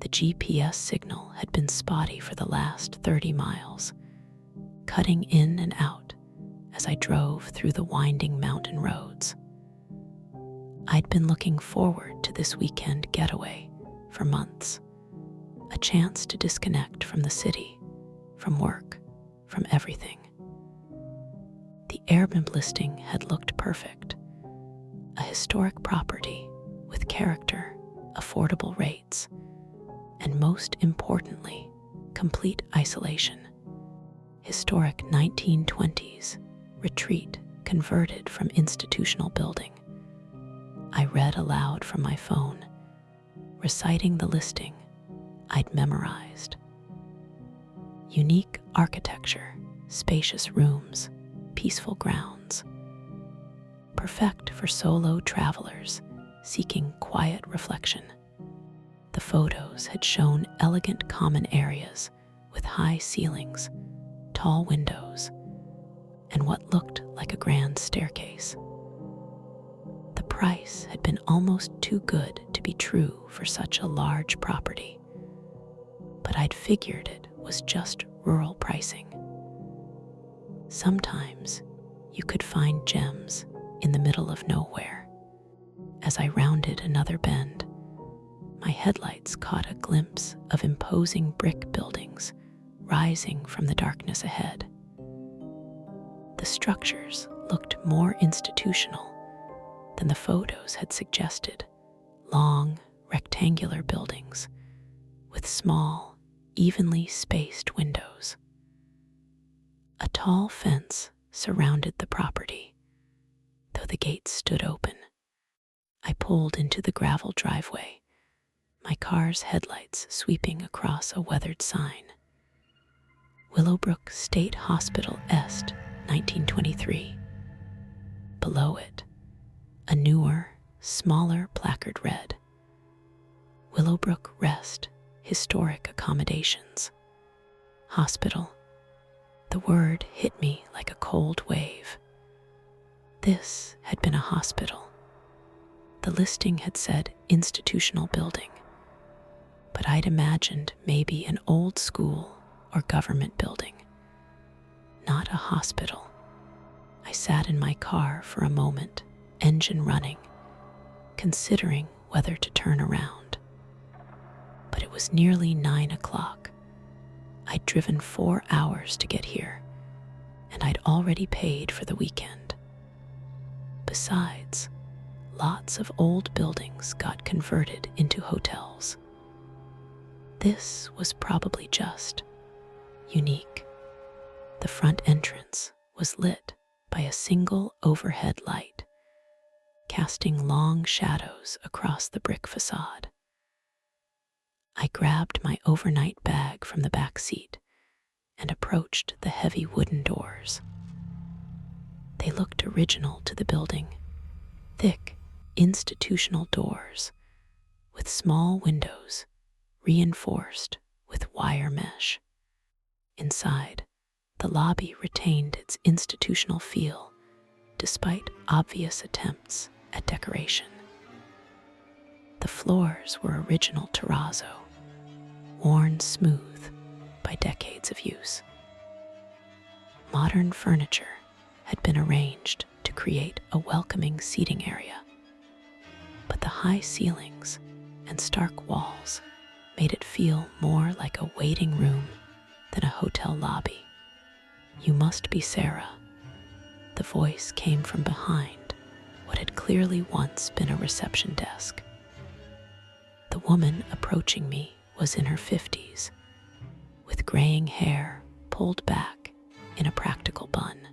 The GPS signal had been spotty for the last 30 miles, cutting in and out as I drove through the winding mountain roads. I'd been looking forward to this weekend getaway for months, a chance to disconnect from the city, from work, from everything. The Airbnb listing had looked perfect, a historic property with character, affordable rates, and most importantly, complete isolation. Historic 1920s retreat converted from institutional building. I read aloud from my phone, reciting the listing I'd memorized. Unique architecture, spacious rooms, peaceful grounds. Perfect for solo travelers seeking quiet reflection. The photos had shown elegant common areas with high ceilings, tall windows, and what looked like a grand staircase. The price had been almost too good to be true for such a large property, but I'd figured it was just rural pricing. Sometimes you could find gems in the middle of nowhere. As I rounded another bend, my headlights caught a glimpse of imposing brick buildings rising from the darkness ahead. The structures looked more institutional than the photos had suggested, long, rectangular buildings with small, evenly spaced windows. A tall fence surrounded the property, though the gates stood open. I pulled into the gravel driveway, my car's headlights sweeping across a weathered sign. Willowbrook State Hospital Est, 1923. Below it, a newer, smaller placard read, Willowbrook Rest Historic Accommodations. Hospital. The word hit me like a cold wave. This had been a hospital. The listing had said institutional building, but I'd imagined maybe an old school or government building, not a hospital. I sat in my car for a moment, engine running, considering whether to turn around. But it was nearly 9 o'clock. I'd driven 4 hours to get here, and I'd already paid for the weekend. Besides, lots of old buildings got converted into hotels. This was probably just unique. The front entrance was lit by a single overhead light, casting long shadows across the brick facade. I grabbed my overnight bag from the back seat and approached the heavy wooden doors. They looked original to the building, thick, institutional doors with small windows reinforced with wire mesh. Inside, the lobby retained its institutional feel despite obvious attempts at decoration. The floors were original terrazzo, worn smooth by decades of use. Modern furniture had been arranged to create a welcoming seating area, but the high ceilings and stark walls made it feel more like a waiting room than a hotel lobby. "You must be Sarah." The voice came from behind what had clearly once been a reception desk. The woman approaching me was in her 50s, with graying hair pulled back in a practical bun.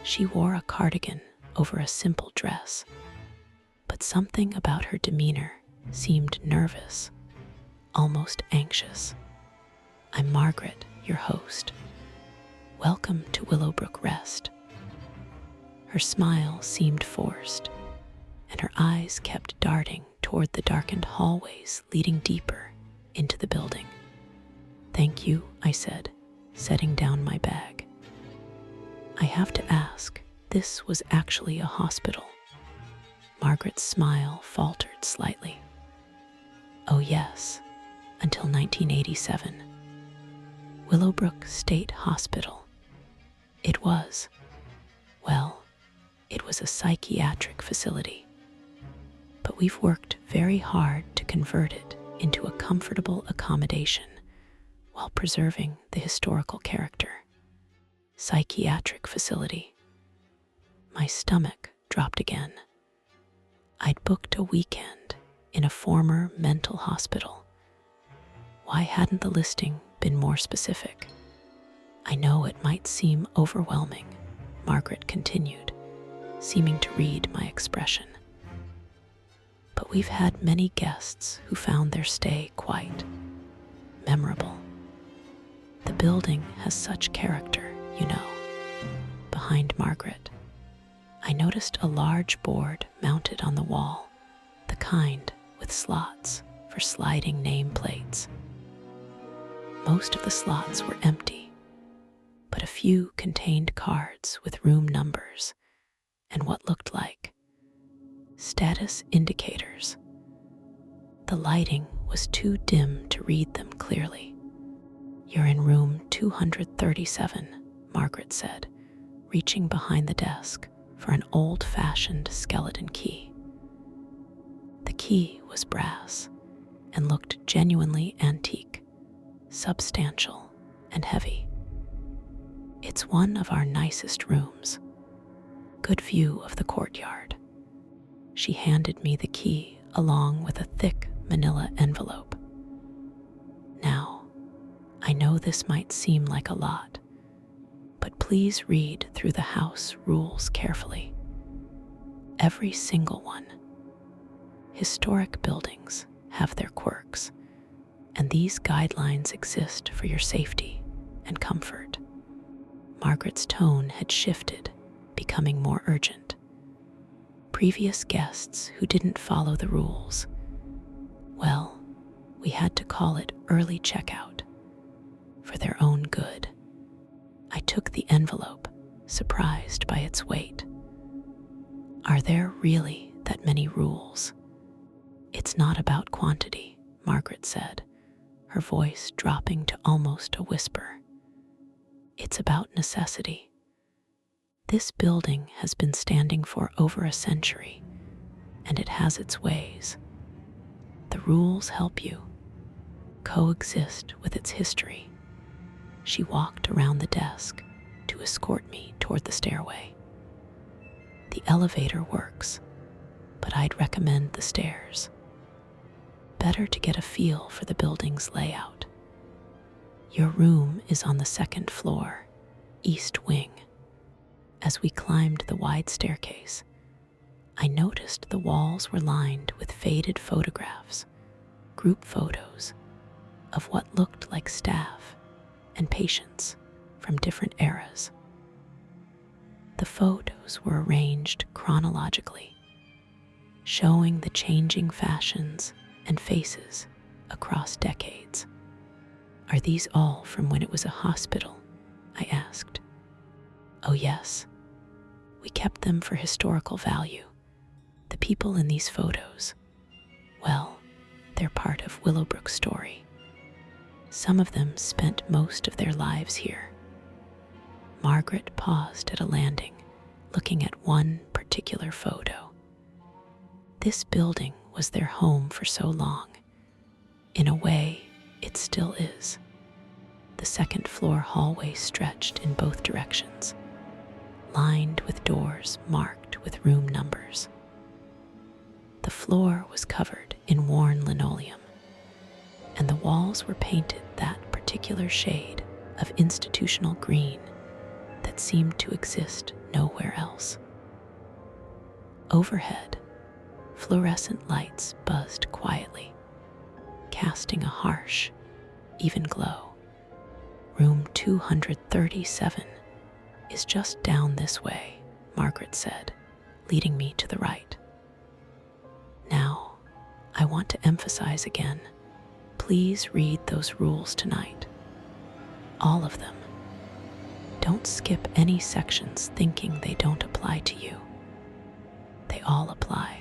She wore a cardigan over a simple dress, but something about her demeanor seemed nervous, almost anxious. "I'm Margaret, your host. Welcome to Willowbrook Rest." Her smile seemed forced, and her eyes kept darting toward the darkened hallways leading deeper into the building. "Thank you," I said, setting down my bag. "I have to ask, this was actually a hospital?" Margaret's smile faltered slightly. Oh yes, until 1987. Willowbrook State Hospital. It was, well, it was a psychiatric facility. But we've worked very hard to convert it into a comfortable accommodation while preserving the historical character. Psychiatric facility. My stomach dropped again. I'd booked a weekend in a former mental hospital. Why hadn't the listing been more specific? I know it might seem overwhelming, Margaret continued, seeming to read my expression. But we've had many guests who found their stay quite memorable. The building has such character, you know. Behind Margaret, I noticed a large board mounted on the wall, the kind with slots for sliding nameplates. Most of the slots were empty, but a few contained cards with room numbers and what looked like status indicators. The lighting was too dim to read them clearly. You're in room 237, Margaret said, reaching behind the desk for an old-fashioned skeleton key. The key was brass and looked genuinely antique, substantial and heavy. It's one of our nicest rooms. Good view of the courtyard. She handed me the key along with a thick manila envelope. Now, I know this might seem like a lot, but please read through the house rules carefully. Every single one. Historic buildings have their quirks, and these guidelines exist for your safety and comfort. Margaret's tone had shifted, becoming more urgent. Previous guests who didn't follow the rules, well, we had to call it early checkout for their own good. I took the envelope, surprised by its weight. Are there really that many rules? It's not about quantity, Margaret said, her voice dropping to almost a whisper. It's about necessity. This building has been standing for over a century, and it has its ways. The rules help you coexist with its history. She walked around the desk to escort me toward the stairway. The elevator works, but I'd recommend the stairs. Better to get a feel for the building's layout. Your room is on the second floor, east wing. As we climbed the wide staircase, I noticed the walls were lined with faded photographs, group photos of what looked like staff and patients from different eras. The photos were arranged chronologically, showing the changing fashions and faces across decades. Are these all from when it was a hospital? I asked. Oh yes, we kept them for historical value. The people in these photos, well, they're part of Willowbrook's story. Some of them spent most of their lives here. Margaret paused at a landing, looking at one particular photo. This building was their home for so long. In a way, it still is. The second floor hallway stretched in both directions, lined with doors marked with room numbers. The floor was covered in worn linoleum, and the walls were painted that particular shade of institutional green that seemed to exist nowhere else. Overhead, fluorescent lights buzzed quietly, casting a harsh, even glow. Room 237 is just down this way, Margaret said, leading me to the right. Now, I want to emphasize again, please read those rules tonight. All of them. Don't skip any sections thinking they don't apply to you. They all apply.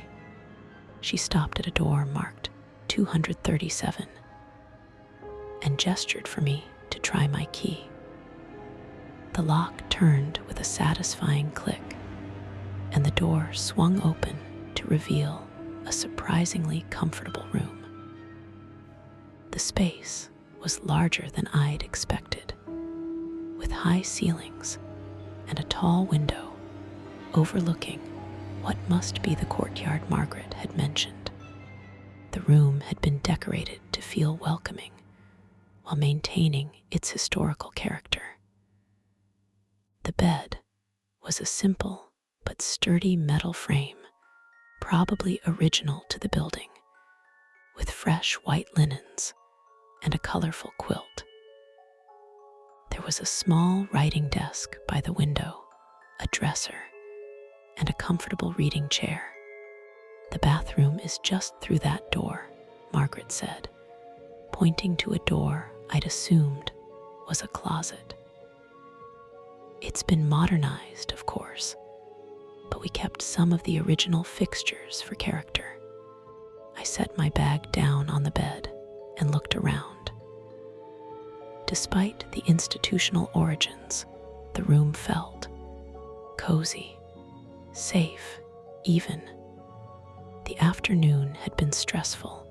She stopped at a door marked 237 and gestured for me to try my key. The lock turned with a satisfying click, and the door swung open to reveal a surprisingly comfortable room. The space was larger than I'd expected, with high ceilings and a tall window overlooking what must be the courtyard Margaret had mentioned. The room had been decorated to feel welcoming while maintaining its historical character. The bed was a simple but sturdy metal frame, probably original to the building, with fresh white linens and a colorful quilt. There was a small writing desk by the window, a dresser, and a comfortable reading chair. "The bathroom is just through that door," Margaret said, pointing to a door I'd assumed was a closet. It's been modernized, of course, but we kept some of the original fixtures for character. I set my bag down on the bed and looked around. Despite the institutional origins, the room felt cozy, safe, even. The afternoon had been stressful,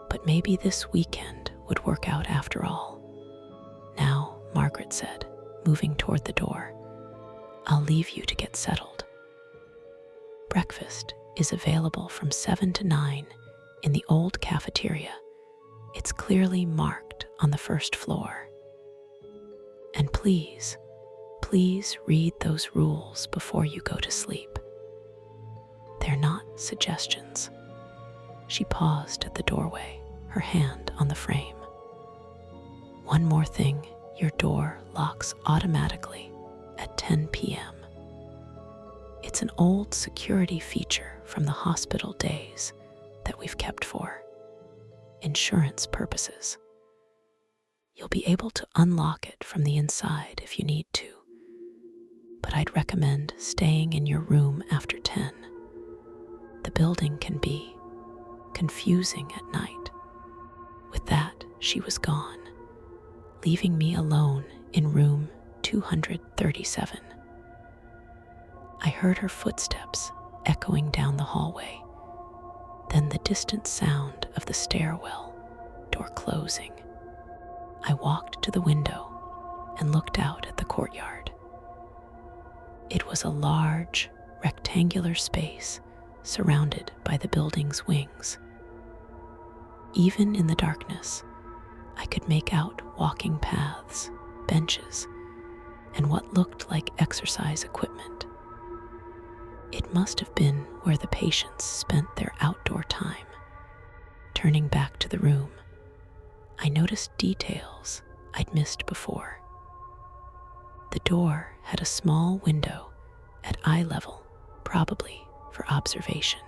but maybe this weekend would work out after all. "Now," Margaret said, moving toward the door, "I'll leave you to get settled. Breakfast is available from 7 to 9 in the old cafeteria. It's clearly marked on the first floor. And please read those rules before you go to sleep. They're not suggestions." She paused at the doorway, her hand on the frame. "One more thing, your door locks automatically at 10 p.m. It's an old security feature from the hospital days that we've kept for insurance purposes. You'll be able to unlock it from the inside if you need to, but I'd recommend staying in your room after 10. The building can be confusing at night." With that, she was gone, leaving me alone in room 237. I heard her footsteps echoing down the hallway, then the distant sound of the stairwell door closing. I walked to the window and looked out at the courtyard. It was a large, rectangular space surrounded by the building's wings. Even in the darkness, I could make out walking paths, benches, and what looked like exercise equipment. It must have been where the patients spent their outdoor time. Turning back to the room, I noticed details I'd missed before. The door had a small window at eye level, probably for observation.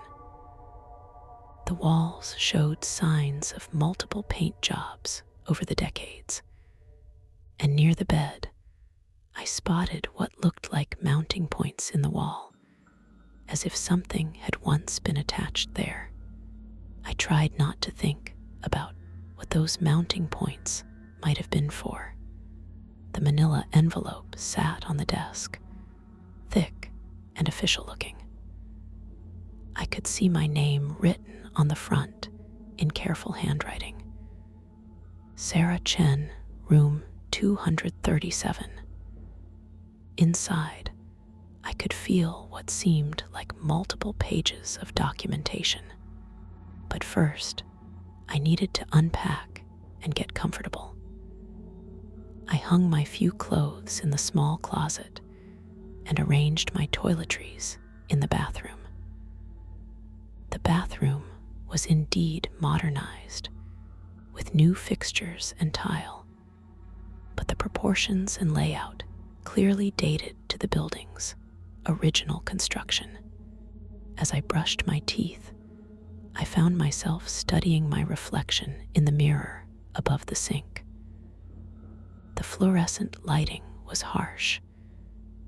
The walls showed signs of multiple paint jobs over the decades, and near the bed, I spotted what looked like mounting points in the wall, as if something had once been attached there. I tried not to think about what those mounting points might have been for. The manila envelope sat on the desk, thick and official looking. I could see my name written on the front in careful handwriting. Sarah Chen, room 237. Inside, I could feel what seemed like multiple pages of documentation. But first, I needed to unpack and get comfortable. I hung my few clothes in the small closet and arranged my toiletries in the bathroom. The bathroom was indeed modernized, with new fixtures and tile, but the proportions and layout clearly dated to the building's original construction. As I brushed my teeth, I found myself studying my reflection in the mirror above the sink. The fluorescent lighting was harsh,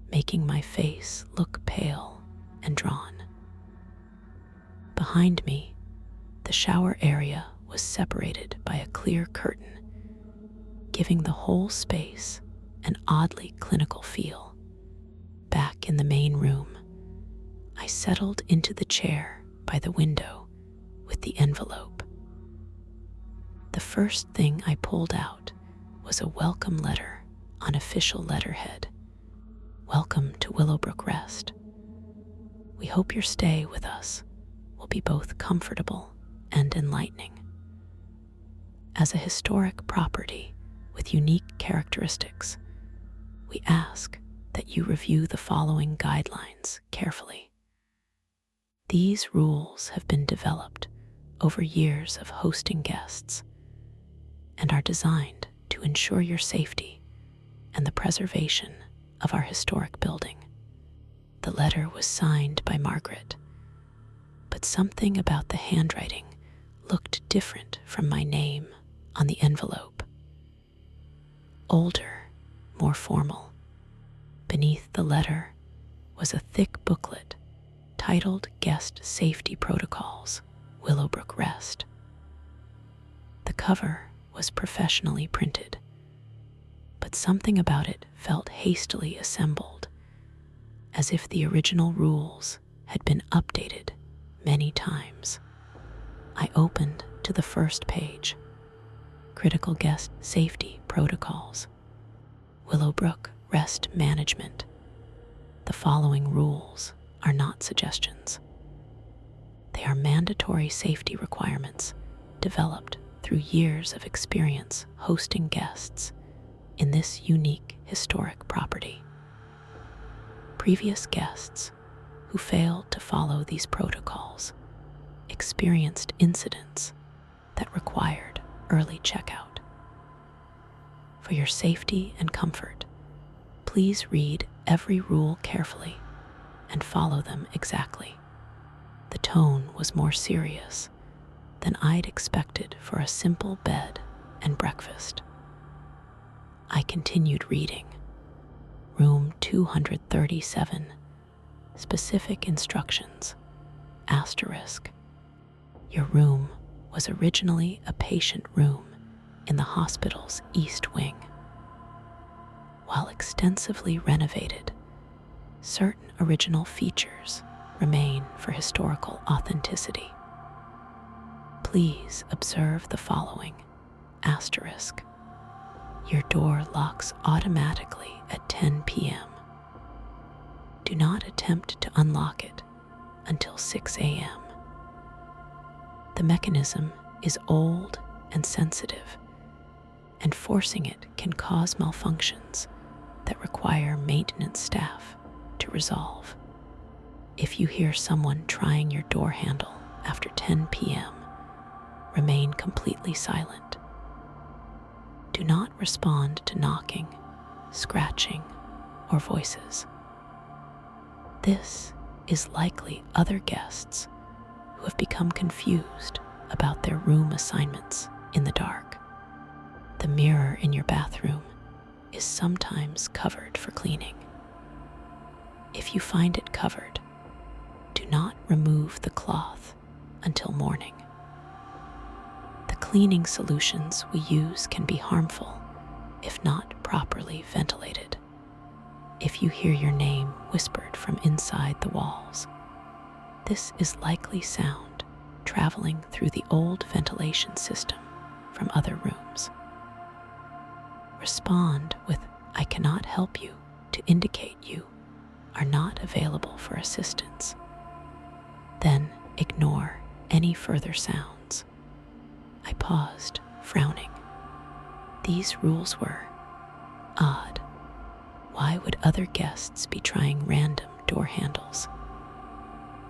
making my face look pale and drawn. Behind me, the shower area was separated by a clear curtain, giving the whole space an oddly clinical feel. Back in the main room, I settled into the chair by the window with the envelope. The first thing I pulled out was a welcome letter on official letterhead. Welcome to Willowbrook Rest. We hope your stay with us will be both comfortable and enlightening. As a historic property with unique characteristics, we ask that you review the following guidelines carefully. These rules have been developed over years of hosting guests and are designed to ensure your safety and the preservation of our historic building. The letter was signed by Margaret, but something about the handwriting looked different from my name on the envelope. Older, more formal. Beneath the letter was a thick booklet titled Guest Safety Protocols, Willowbrook Rest. The cover was professionally printed, but something about it felt hastily assembled, as if the original rules had been updated many times. I opened to the first page. Critical Guest Safety Protocols, Willowbrook Rest Management. The following rules are not suggestions. They are mandatory safety requirements developed through years of experience hosting guests in this unique historic property. Previous guests who failed to follow these protocols experienced incidents that required early checkout. For your safety and comfort, please read every rule carefully and follow them exactly. The tone was more serious than I'd expected for a simple bed and breakfast. I continued reading. Room 237. Specific instructions. Asterisk. Your room was originally a patient room in the hospital's east wing. While extensively renovated, certain original features remain for historical authenticity. Please observe the following. Asterisk. Your door locks automatically at 10 p.m. Do not attempt to unlock it until 6 a.m. The mechanism is old and sensitive, and forcing it can cause malfunctions that require maintenance staff to resolve. If you hear someone trying your door handle after 10 p.m., remain completely silent. Do not respond to knocking, scratching, or voices. This is likely other guests who have become confused about their room assignments in the dark. The mirror in your bathroom is sometimes covered for cleaning. If you find it covered, do not remove the cloth until morning. The cleaning solutions we use can be harmful if not properly ventilated. If you hear your name whispered from inside the walls, this is likely sound traveling through the old ventilation system from other rooms. Respond with "I cannot help you" to indicate you are not available for assistance. Then ignore any further sounds. I paused, frowning. These rules were odd. Why would other guests be trying random door handles?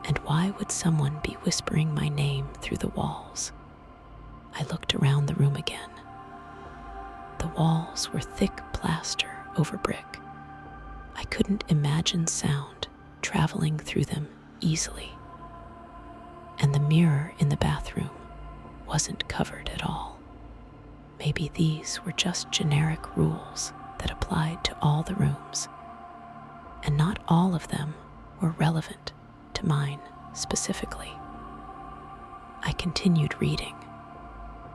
And why would someone be whispering my name through the walls? I looked around the room again. The walls were thick plaster over brick. I couldn't imagine sound traveling through them easily. And the mirror in the bathroom wasn't covered at all. Maybe these were just generic rules that applied to all the rooms, and not all of them were relevant to mine specifically. I continued reading.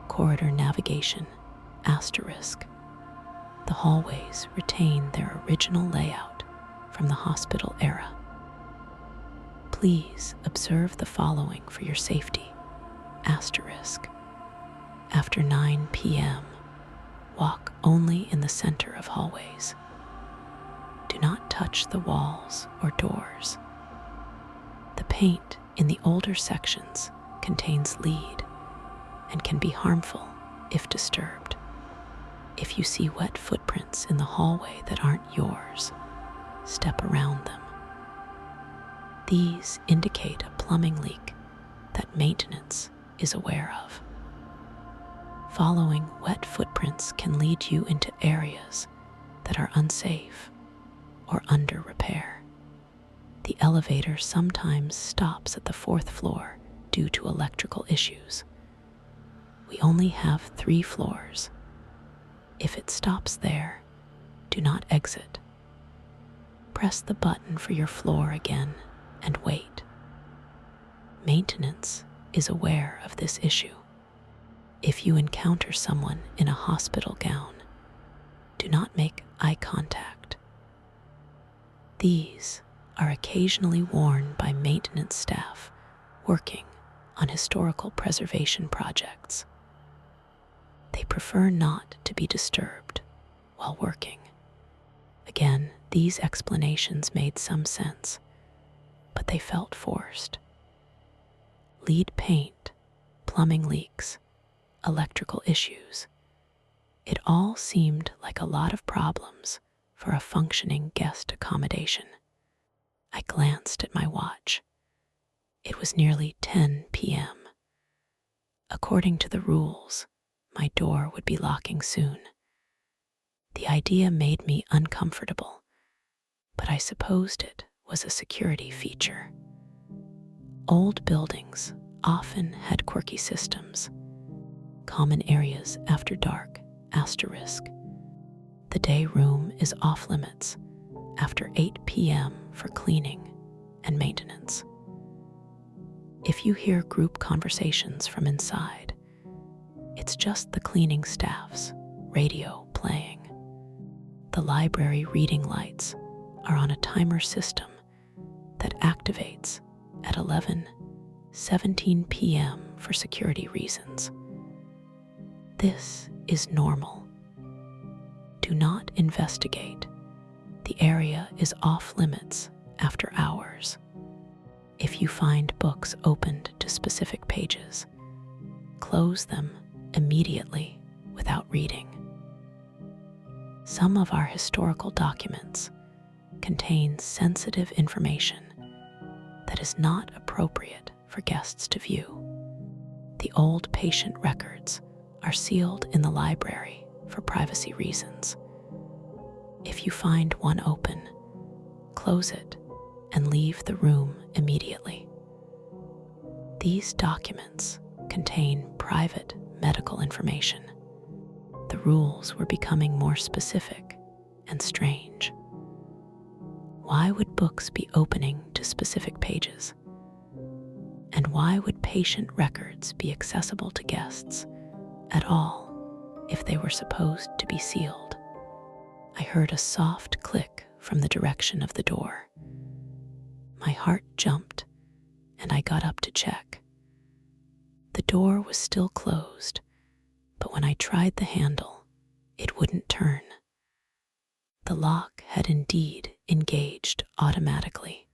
corridor navigation, asterisk. The hallways retain their original layout from the hospital era. Please observe the following for your safety, asterisk. After 9 p.m., walk only in the center of hallways. Do not touch the walls or doors. The paint in the older sections contains lead and can be harmful if disturbed. If you see wet footprints in the hallway that aren't yours, step around them. These indicate a plumbing leak that maintenance is aware of. Following wet footprints can lead you into areas that are unsafe or under repair. The elevator sometimes stops at the 4th floor due to electrical issues. We only have 3 floors. If it stops there, do not exit. Press the button for your floor again and wait. Maintenance is aware of this issue. If you encounter someone in a hospital gown, do not make eye contact. These are occasionally worn by maintenance staff working on historical preservation projects. They prefer not to be disturbed while working. Again, these explanations made some sense, but they felt forced. Lead paint, plumbing leaks, electrical issues. It all seemed like a lot of problems for a functioning guest accommodation. I glanced at my watch. It was nearly 10 p.m. According to the rules, my door would be locking soon. The idea made me uncomfortable, but I supposed it was a security feature. Old buildings often had quirky systems. Common areas after dark, asterisk. The day room is off limits after 8 p.m. for cleaning and maintenance. If you hear group conversations from inside, it's just the cleaning staff's radio playing. The library reading lights are on a timer system that activates at 11:17 p.m. for security reasons. This is normal. Do not investigate. The area is off limits after hours. If you find books opened to specific pages, close them immediately without reading. Some of our historical documents contain sensitive information that is not appropriate for guests to view. The old patient records are sealed in the library for privacy reasons. If you find one open, close it and leave the room immediately. These documents contain private medical information. The rules were becoming more specific and strange. Why would books be opening to specific pages? And why would patient records be accessible to guests at all if they were supposed to be sealed? I heard a soft click from the direction of the door. My heart jumped, and I got up to check. The door was still closed, but when I tried the handle, it wouldn't turn. The lock had indeed engaged automatically.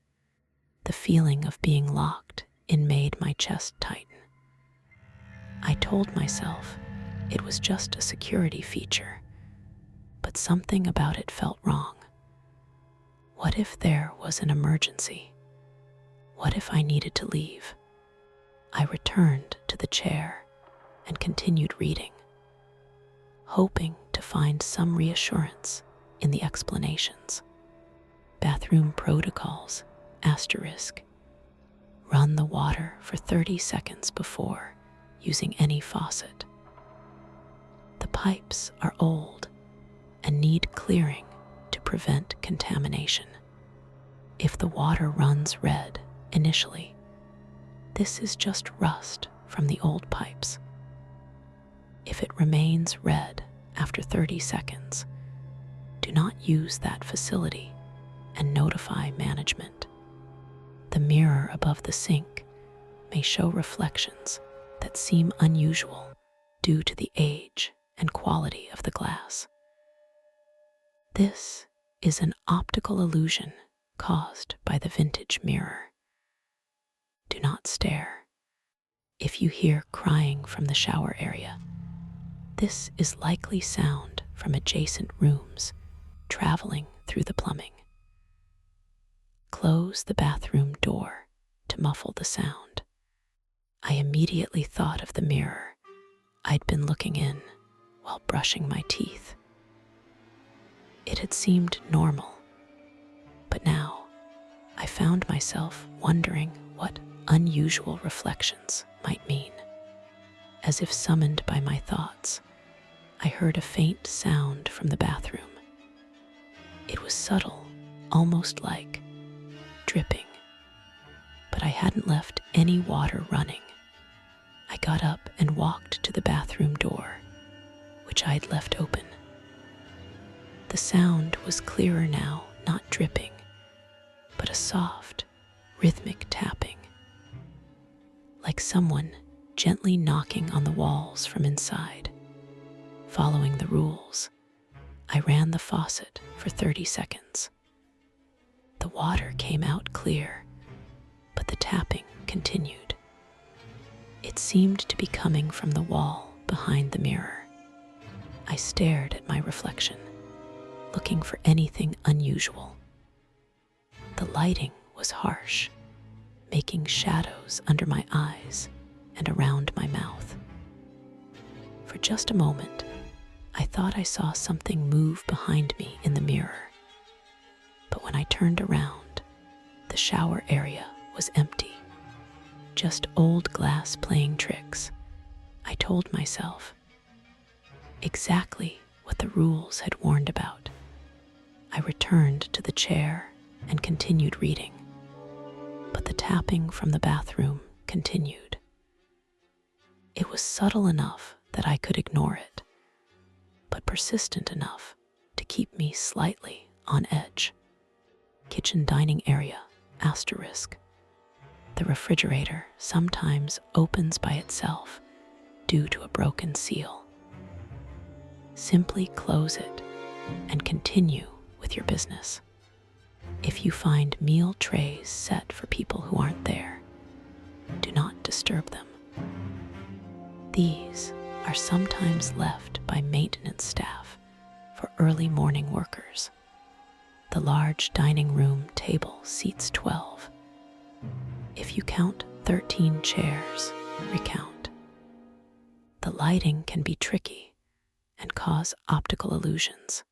The feeling of being locked in made my chest tighten. I told myself it was just a security feature, but something about it felt wrong. What if there was an emergency? What if I needed to leave? I returned to the chair and continued reading, hoping to find some reassurance in the explanations. Bathroom protocols, asterisk. Run the water for 30 seconds before using any faucet. The pipes are old and need clearing to prevent contamination. If the water runs red initially, this is just rust from the old pipes. If it remains red after 30 seconds, do not use that facility and notify management. The mirror above the sink may show reflections that seem unusual due to the age and quality of the glass. This is an optical illusion caused by the vintage mirror. Do not stare. If you hear crying from the shower area, this is likely sound from adjacent rooms traveling through the plumbing. Close the bathroom door to muffle the sound. I immediately thought of the mirror I'd been looking in while brushing my teeth. It had seemed normal, but now I found myself wondering what unusual reflections might mean. As if summoned by my thoughts, I heard a faint sound from the bathroom. It was subtle, almost like dripping, but I hadn't left any water running. I got up and walked to the bathroom door, which I'd left open. The sound was clearer now, not dripping, but a soft, rhythmic tapping, like someone gently knocking on the walls from inside. Following the rules, I ran the faucet for 30 seconds. The water came out clear, but the tapping continued. It seemed to be coming from the wall behind the mirror. I stared at my reflection, looking for anything unusual. The lighting was harsh, making shadows under my eyes and around my mouth. For just a moment, I thought I saw something move behind me in the mirror. But when I turned around, the shower area was empty. Just old glass playing tricks, I told myself. Exactly what the rules had warned about. I returned to the chair and continued reading, but the tapping from the bathroom continued. It was subtle enough that I could ignore it, but persistent enough to keep me slightly on edge. Kitchen dining area, asterisk. The refrigerator sometimes opens by itself due to a broken seal. Simply close it and continue with your business. If you find meal trays set for people who aren't there, do not disturb them. These are sometimes left by maintenance staff for early morning workers. The large dining room table seats 12. If you count 13 chairs, recount. The lighting can be tricky and cause optical illusions.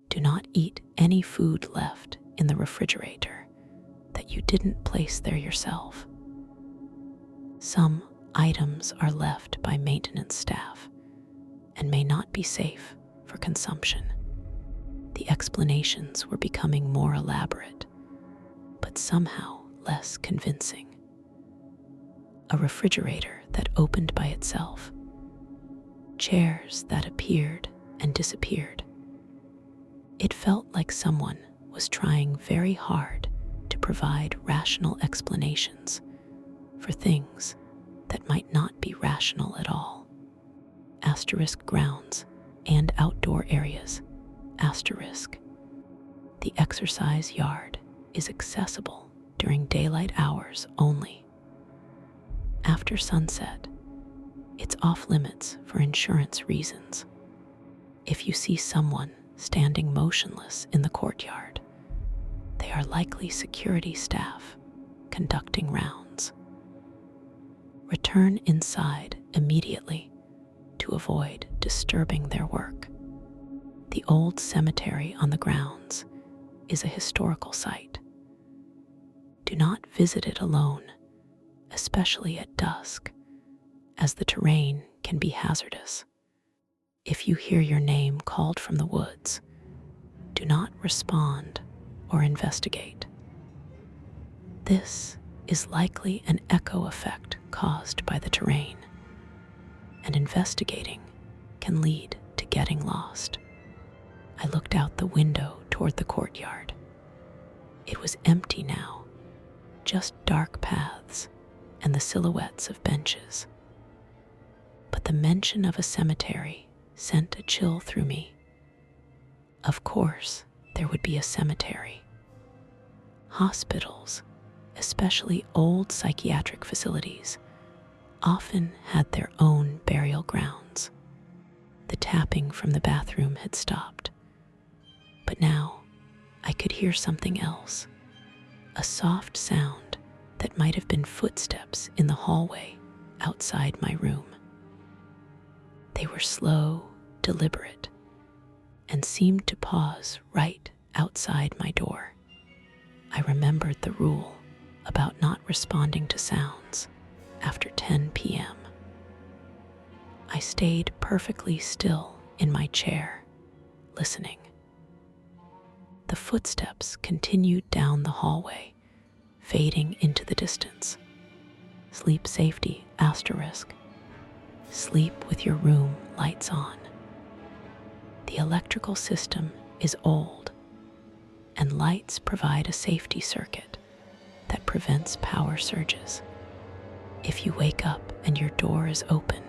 Do not eat any food left in the refrigerator that you didn't place there yourself. Some items are left by maintenance staff and may not be safe for consumption. The explanations were becoming more elaborate, but somehow less convincing. A refrigerator that opened by itself. Chairs that appeared and disappeared. It felt like someone was trying very hard to provide rational explanations for things that might not be rational at all. Asterisk grounds and outdoor areas. Asterisk. The exercise yard is accessible during daylight hours only. After sunset, it's off limits for insurance reasons. If you see someone standing motionless in the courtyard, they are likely security staff conducting rounds. Return inside immediately to avoid disturbing their work. The old cemetery on the grounds is a historical site. Do not visit it alone, especially at dusk, as the terrain can be hazardous. If you hear your name called from the woods, do not respond or investigate. This is likely an echo effect caused by the terrain. and investigating can lead to getting lost. I looked out the window toward the courtyard. It was empty now, just dark paths and the silhouettes of benches. But the mention of a cemetery sent a chill through me. Of course, there would be a cemetery. Hospitals, especially old psychiatric facilities, often had their own burial grounds. The tapping from the bathroom had stopped. But now I could hear something else, a soft sound that might have been footsteps in the hallway outside my room. They were slow, deliberate, and seemed to pause right outside my door. I remembered the rule about not responding to sounds after 10 p.m. I stayed perfectly still in my chair, listening. The footsteps continued down the hallway, fading into the distance. Sleep safety, asterisk. Sleep with your room lights on. The electrical system is old, and lights provide a safety circuit that prevents power surges. If you wake up and your door is open,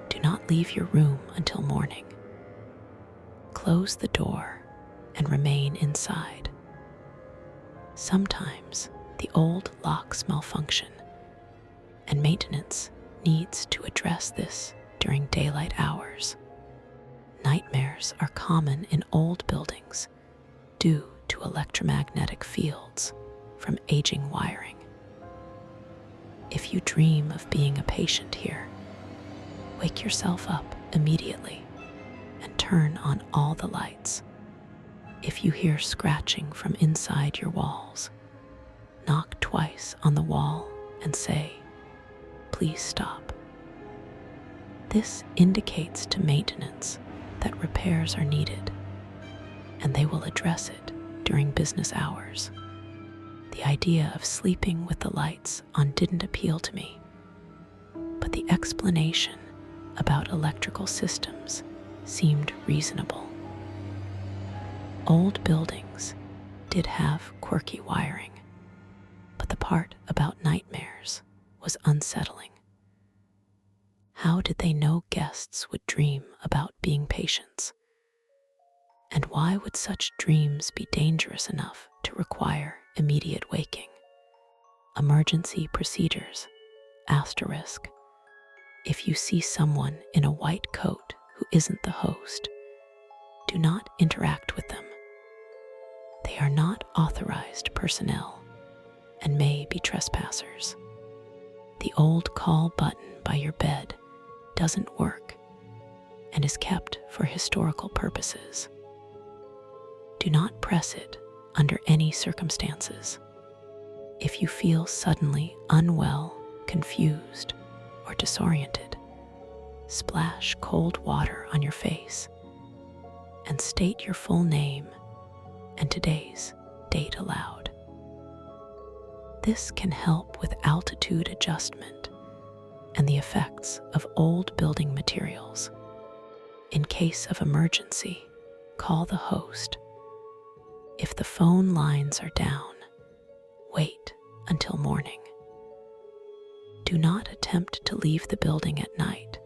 do not leave your room until morning. Close the door and remain inside. Sometimes the old locks malfunction, and maintenance needs to address this during daylight hours. Nightmares are common in old buildings due to electromagnetic fields from aging wiring. If you dream of being a patient here, wake yourself up immediately and turn on all the lights. If you hear scratching from inside your walls, knock twice on the wall and say, "Please stop." This indicates to maintenance that repairs are needed, and they will address it during business hours. The idea of sleeping with the lights on didn't appeal to me, but the explanation about electrical systems seemed reasonable. Old buildings did have quirky wiring, but the part about nightmares was unsettling. How did they know guests would dream about being patients? And why would such dreams be dangerous enough to require immediate waking? Emergency procedures, asterisk. If you see someone in a white coat who isn't the host, do not interact with them. They are not authorized personnel and may be trespassers. The old call button by your bed doesn't work and is kept for historical purposes. Do not press it under any circumstances. If you feel suddenly unwell, confused, or disoriented, splash cold water on your face and state your full name and today's date aloud. This can help with altitude adjustment and the effects of old building materials. In case of emergency, call the host. If the phone lines are down, wait until morning. Do not attempt to leave the building at night,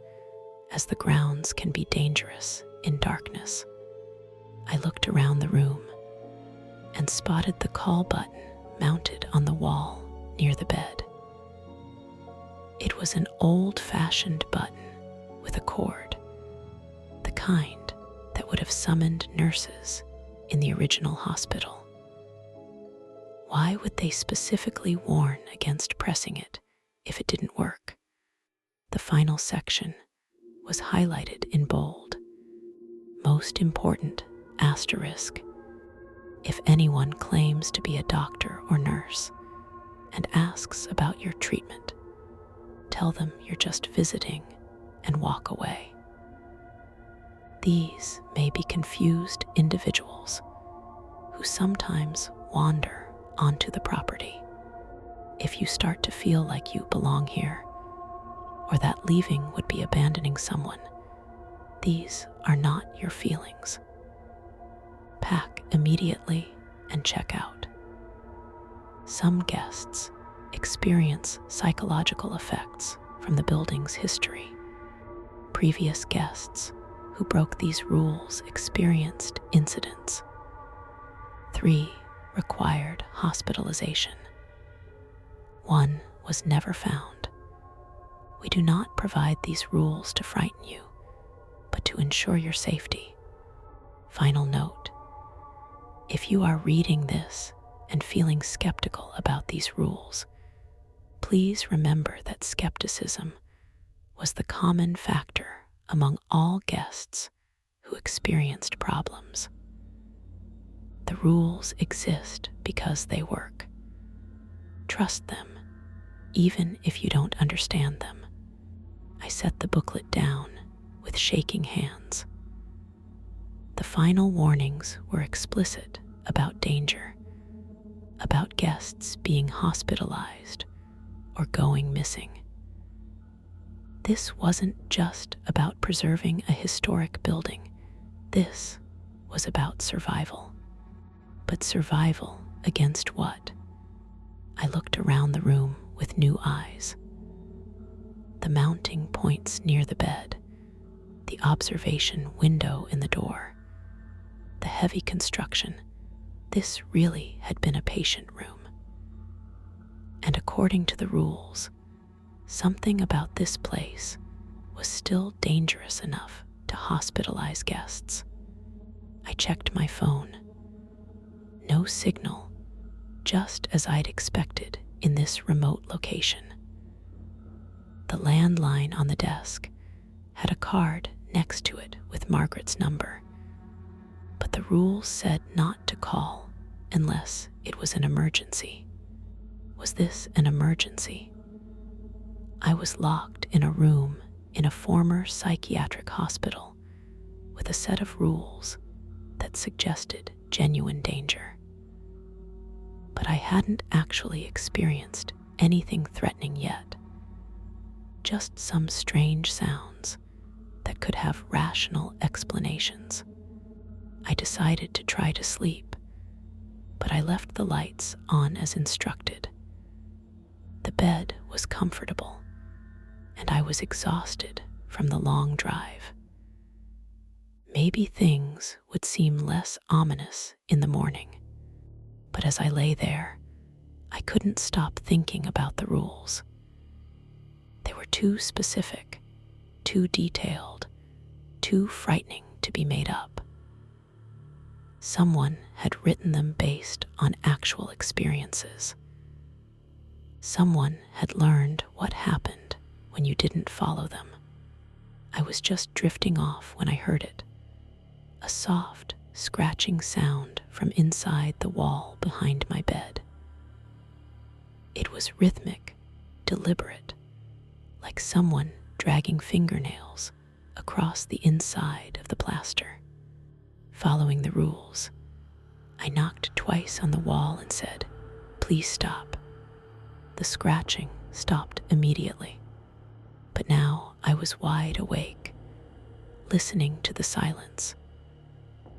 as the grounds can be dangerous in darkness. I looked around the room and spotted the call button mounted on the wall near the bed. It was an old-fashioned button with a cord, the kind that would have summoned nurses in the original hospital. Why would they specifically warn against pressing it if it didn't work? The final section was highlighted in bold. Most important, asterisk. If anyone claims to be a doctor or nurse and asks about your treatment, tell them you're just visiting and walk away. These may be confused individuals who sometimes wander onto the property. If you start to feel like you belong here, or that leaving would be abandoning someone. These are not your feelings. Pack immediately and check out. Some guests experience psychological effects from the building's history. Previous guests who broke these rules experienced incidents. 3 required hospitalization. 1 was never found. We do not provide these rules to frighten you, but to ensure your safety. Final note: if you are reading this and feeling skeptical about these rules, please remember that skepticism was the common factor among all guests who experienced problems. The rules exist because they work. Trust them, even if you don't understand them. I set the booklet down with shaking hands. The final warnings were explicit about danger, about guests being hospitalized or going missing. This wasn't just about preserving a historic building. This was about survival. But survival against what? I looked around the room with new eyes. The mounting points near the bed, the observation window in the door, the heavy construction. This really had been a patient room. And according to the rules, something about this place was still dangerous enough to hospitalize guests. I checked my phone. No signal, just as I'd expected in this remote location. The landline on the desk had a card next to it with Margaret's number, but the rules said not to call unless it was an emergency. Was this an emergency? I was locked in a room in a former psychiatric hospital with a set of rules that suggested genuine danger. But I hadn't actually experienced anything threatening yet. Just some strange sounds that could have rational explanations. I decided to try to sleep, but I left the lights on as instructed. The bed was comfortable, and I was exhausted from the long drive. Maybe things would seem less ominous in the morning. But as I lay there, I couldn't stop thinking about the rules. They were too specific, too detailed, too frightening to be made up. Someone had written them based on actual experiences. Someone had learned what happened when you didn't follow them. I was just drifting off when I heard it. A soft, scratching sound from inside the wall behind my bed. It was rhythmic, deliberate, like someone dragging fingernails across the inside of the plaster. Following the rules, I knocked twice on the wall and said, "Please stop." The scratching stopped immediately, but now I was wide awake, listening to the silence,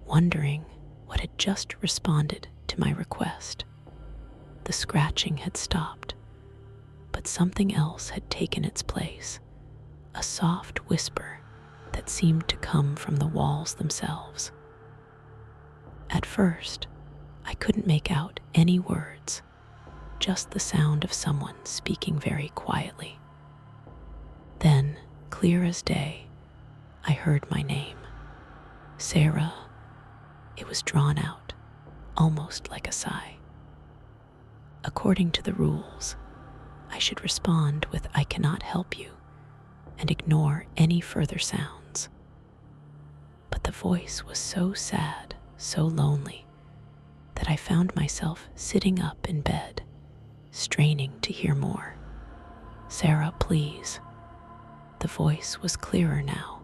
wondering what had just responded to my request. The scratching had stopped, but something else had taken its place, a soft whisper that seemed to come from the walls themselves. At first, I couldn't make out any words, just the sound of someone speaking very quietly. Then, clear as day, I heard my name. Sarah. It was drawn out, almost like a sigh. According to the rules, I should respond with "I cannot help you" and ignore any further sounds. But the voice was so sad, so lonely, that I found myself sitting up in bed, straining to hear more. "Sarah, please." The voice was clearer now,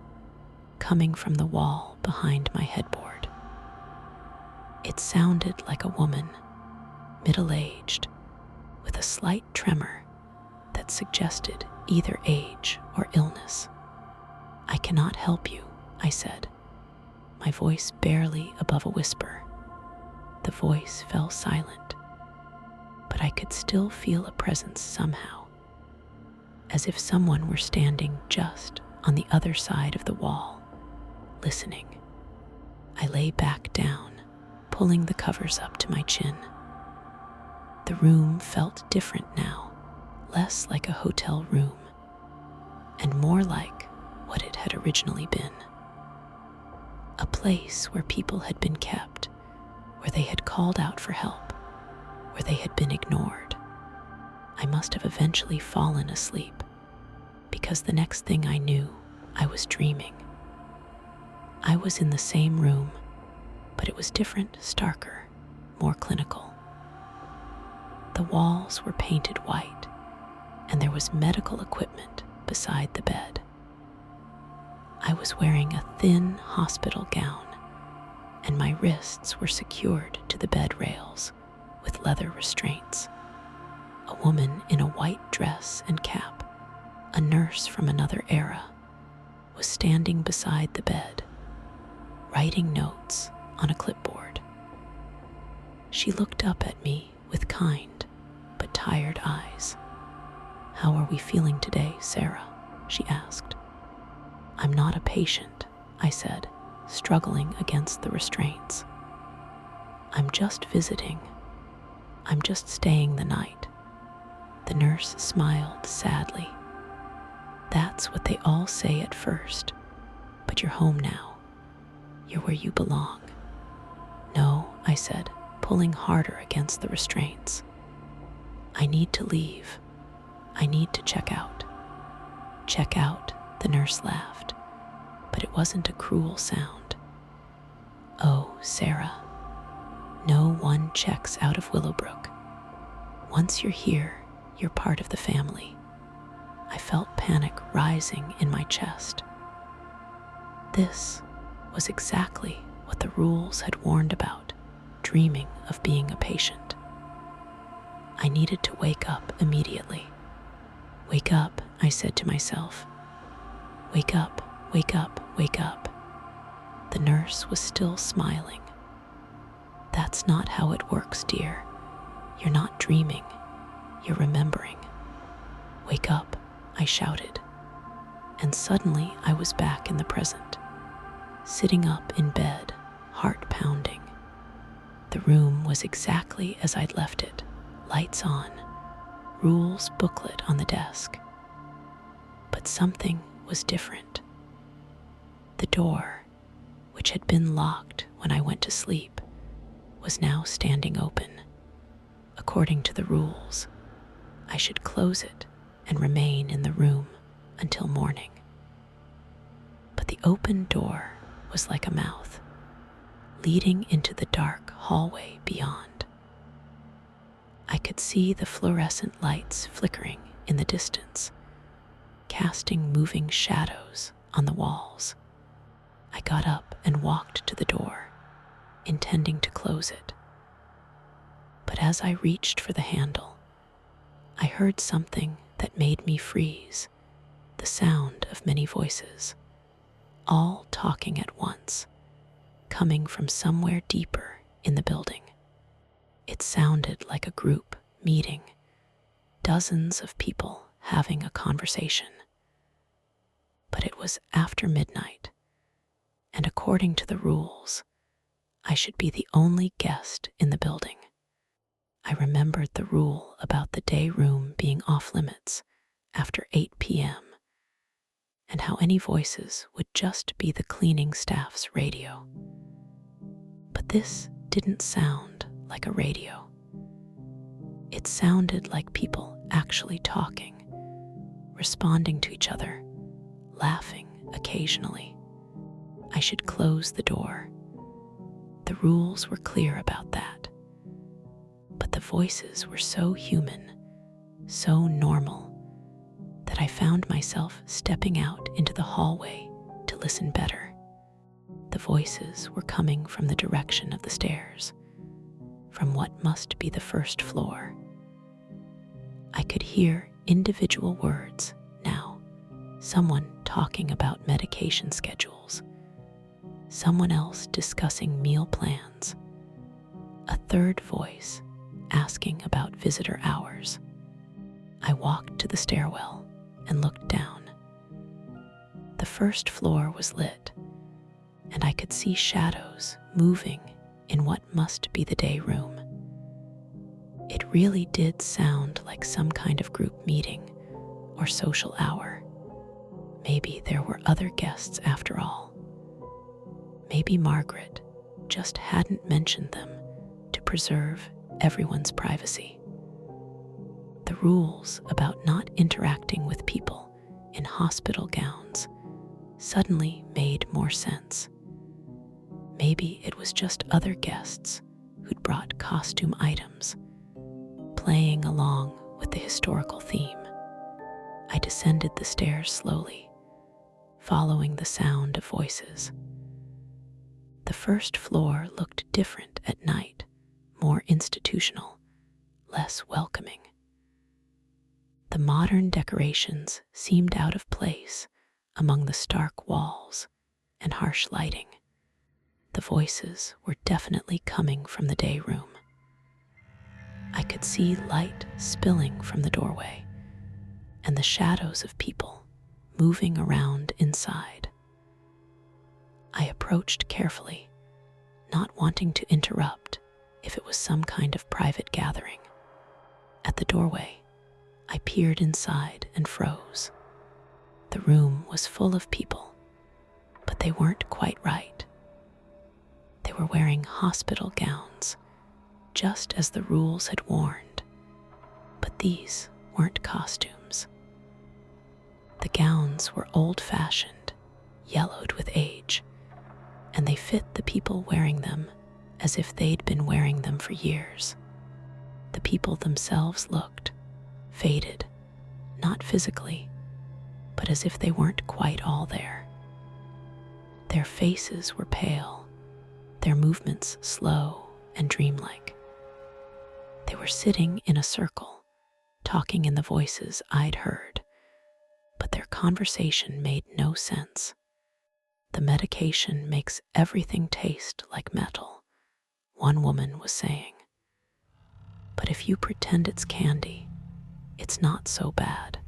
coming from the wall behind my headboard. It sounded like a woman, middle-aged, with a slight tremor that suggested either age or illness. "I cannot help you," I said, my voice barely above a whisper. The voice fell silent, but I could still feel a presence somehow, as if someone were standing just on the other side of the wall, listening. I lay back down, pulling the covers up to my chin. The room felt different now, less like a hotel room, and more like what it had originally been. A place where people had been kept, where they had called out for help, where they had been ignored. I must have eventually fallen asleep, because the next thing I knew, I was dreaming. I was in the same room, but it was different, starker, more clinical. The walls were painted white, and there was medical equipment beside the bed. I was wearing a thin hospital gown, and my wrists were secured to the bed rails with leather restraints. A woman in a white dress and cap, a nurse from another era, was standing beside the bed, writing notes on a clipboard. She looked up at me with kind but tired eyes. "How are we feeling today, Sarah?" she asked. "I'm not a patient," I said, struggling against the restraints. "I'm just visiting. I'm just staying the night." The nurse smiled sadly. "That's what they all say at first, but you're home now. You're where you belong." "No," I said, pulling harder against the restraints. "I need to leave. I need to check out." "Check out," the nurse laughed, but it wasn't a cruel sound. "Oh, Sarah, no one checks out of Willowbrook. Once you're here, you're part of the family." I felt panic rising in my chest. This was exactly what the rules had warned about, dreaming of being a patient. I needed to wake up immediately. "Wake up," I said to myself. "Wake up, wake up, wake up." The nurse was still smiling. "That's not how it works, dear. You're not dreaming. You're remembering." "Wake up," I shouted. And suddenly I was back in the present, sitting up in bed, heart pounding. The room was exactly as I'd left it, lights on, rules booklet on the desk. But something was different. The door, which had been locked when I went to sleep, was now standing open. According to the rules, I should close it and remain in the room until morning. But the open door was like a mouth, leading into the dark hallway beyond. I could see the fluorescent lights flickering in the distance, casting moving shadows on the walls. I got up and walked to the door, intending to close it. But as I reached for the handle, I heard something that made me freeze, the sound of many voices, all talking at once, coming from somewhere deeper in the building. It sounded like a group meeting, dozens of people having a conversation. But it was after midnight, and according to the rules, I should be the only guest in the building. I remembered the rule about the day room being off limits after 8 p.m., and how any voices would just be the cleaning staff's radio. But this didn't sound like a radio. It sounded like people actually talking, responding to each other, laughing occasionally. I should close the door. The rules were clear about that. But the voices were so human, so normal, that I found myself stepping out into the hallway to listen better. The voices were coming from the direction of the stairs, from what must be the first floor. I could hear individual words someone talking about medication schedules, someone else discussing meal plans, a third voice asking about visitor hours. I walked to the stairwell and looked down. The first floor was lit, and I could see shadows moving in what must be the day room. It really did sound like some kind of group meeting or social hour. Maybe there were other guests after all. Maybe Margaret just hadn't mentioned them to preserve everyone's privacy. The rules about not interacting with people in hospital gowns suddenly made more sense. Maybe it was just other guests who'd brought costume items, playing along with the historical theme. I descended the stairs slowly, following the sound of voices. The first floor looked different at night, more institutional, less welcoming. The modern decorations seemed out of place among the stark walls and harsh lighting. The voices were definitely coming from the day room. I could see light spilling from the doorway and the shadows of people moving around inside. I approached carefully, not wanting to interrupt if it was some kind of private gathering. At the doorway, I peered inside and froze. The room was full of people, but they weren't quite right. They were wearing hospital gowns, just as the rules had warned, but these weren't costumes. The gowns were old-fashioned, yellowed with age, and they fit the people wearing them as if they'd been wearing them for years. The people themselves looked faded, not physically, but as if they weren't quite all there. Their faces were pale, their movements slow and dreamlike. They were sitting in a circle, talking in the voices I'd heard, but their conversation made no sense. The medication makes everything taste like metal, one woman was saying. But if you pretend it's candy, it's not so bad.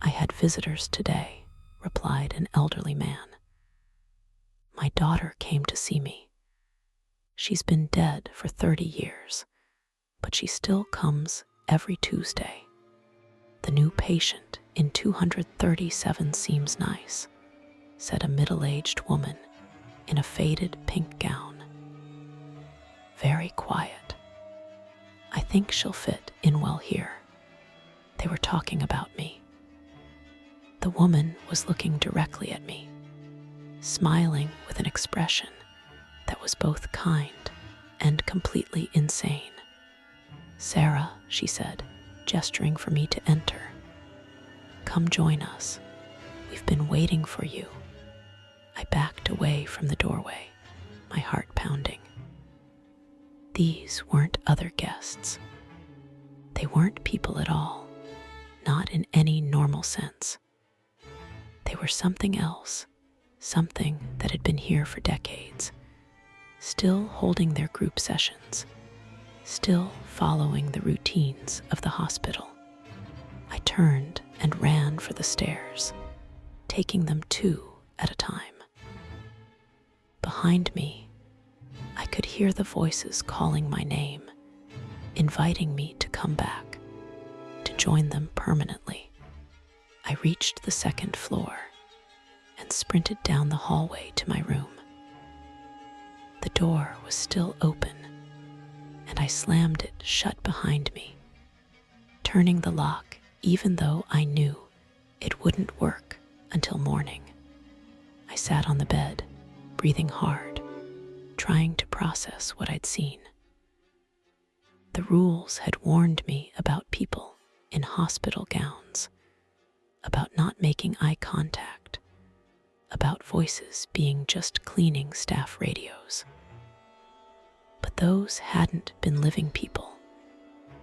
I had visitors today, replied an elderly man. My daughter came to see me. She's been dead for 30 years, but she still comes every Tuesday. The new patient in 237 seems nice, said a middle-aged woman in a faded pink gown. Very quiet. I think she'll fit in well here. They were talking about me. The woman was looking directly at me, smiling with an expression that was both kind and completely insane. Sarah, she said, gesturing for me to enter. Come join us. We've been waiting for you. I backed away from the doorway, my heart pounding. These weren't other guests. They weren't people at all, not in any normal sense. They were something else, something that had been here for decades, still holding their group sessions, still following the routines of the hospital. I turned and ran for the stairs, taking them 2 at a time. Behind me, I could hear the voices calling my name, inviting me to come back, to join them permanently. I reached the 2nd floor and sprinted down the hallway to my room. The door was still open, and I slammed it shut behind me, turning the lock even though I knew it wouldn't work until morning. I sat on the bed, breathing hard, trying to process what I'd seen. The rules had warned me about people in hospital gowns, about not making eye contact, about voices being just cleaning staff radios. But those hadn't been living people,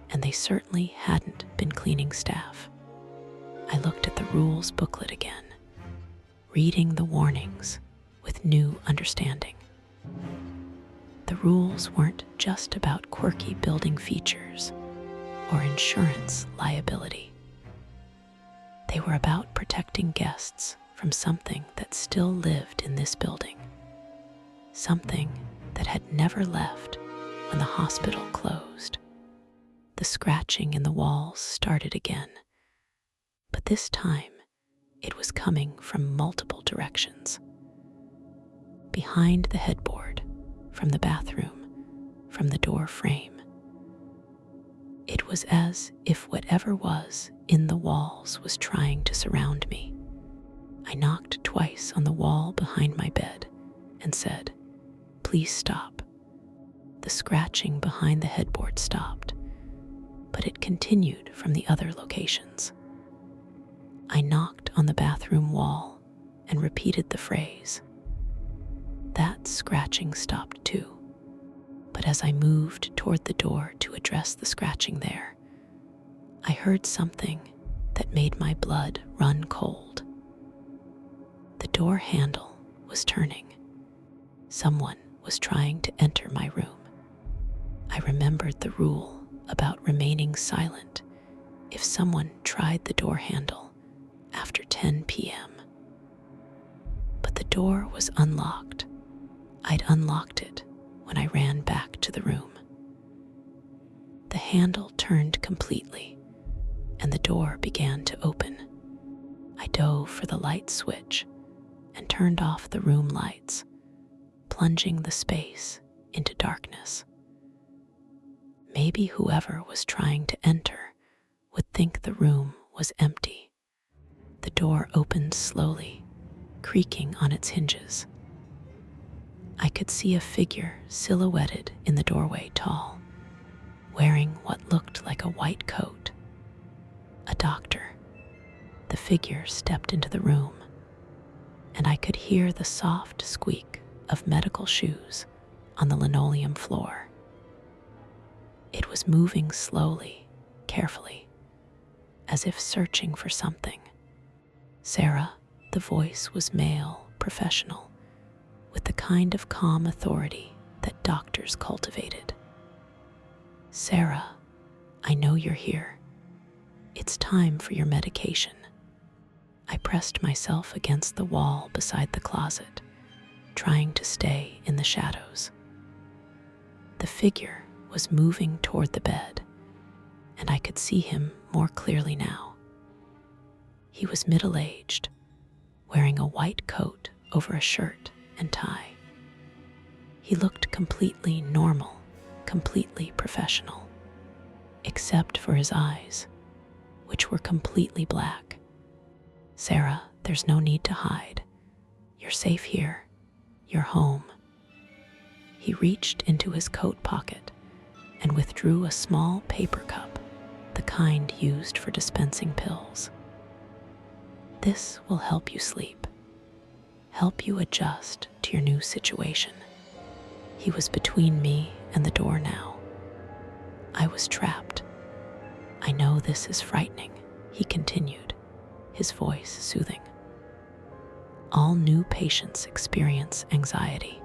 and they certainly hadn't been cleaning staff. I looked at the rules booklet again, reading the warnings with new understanding. The rules weren't just about quirky building features or insurance liability. They were about protecting guests from something that still lived in this building, something that had never left when the hospital closed. The scratching in the walls started again, but this time it was coming from multiple directions. Behind the headboard, from the bathroom, from the door frame. It was as if whatever was in the walls was trying to surround me. I knocked twice on the wall behind my bed and said, "Please stop." The scratching behind the headboard stopped, but it continued from the other locations. I knocked on the bathroom wall and repeated the phrase. That scratching stopped too, but as I moved toward the door to address the scratching there, I heard something that made my blood run cold. The door handle was turning. Someone was trying to enter my room. I remembered the rule about remaining silent if someone tried the door handle after 10 p.m. But the door was unlocked. I'd unlocked it when I ran back to the room. The handle turned completely, and the door began to open. I dove for the light switch and turned off the room lights, plunging the space into darkness. Maybe whoever was trying to enter would think the room was empty. The door opened slowly, creaking on its hinges. I could see a figure silhouetted in the doorway, tall, wearing what looked like a white coat. A doctor. The figure stepped into the room, and I could hear the soft squeak of medical shoes on the linoleum floor. It was moving slowly, carefully, as if searching for something. Sarah, the voice was male, professional, with the kind of calm authority that doctors cultivated. "Sarah, I know you're here. It's time for your medication." I pressed myself against the wall beside the closet, trying to stay in the shadows. The figure was moving toward the bed, and I could see him more clearly now. He was middle-aged, wearing a white coat over a shirt and tie. He looked completely normal, completely professional, except for his eyes, which were completely black. "Sarah, there's no need to hide. You're safe here. You're home." He reached into his coat pocket and withdrew a small paper cup, the kind used for dispensing pills. "This will help you sleep, help you adjust to your new situation." He was between me and the door now. I was trapped. "I know this is frightening," he continued, his voice soothing. "All new patients experience anxiety,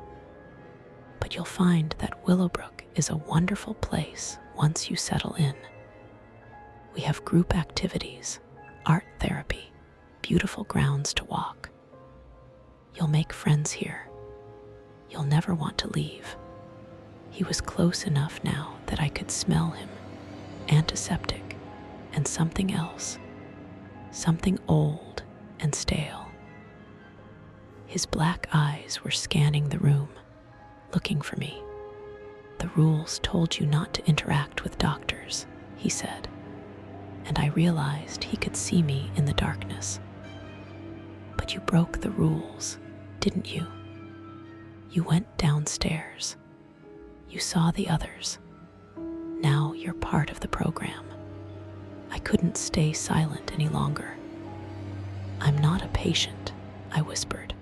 but you'll find that Willowbrook is a wonderful place once you settle in. We have group activities, art therapy, beautiful grounds to walk. You'll make friends here. You'll never want to leave." He was close enough now that I could smell him, antiseptic, and something else, something old and stale. His black eyes were scanning the room, looking for me. "The rules told you not to interact with doctors," he said, and I realized he could see me in the darkness. "But you broke the rules, didn't you? You went downstairs. You saw the others. Now you're part of the program." I couldn't stay silent any longer. "I'm not a patient," I whispered.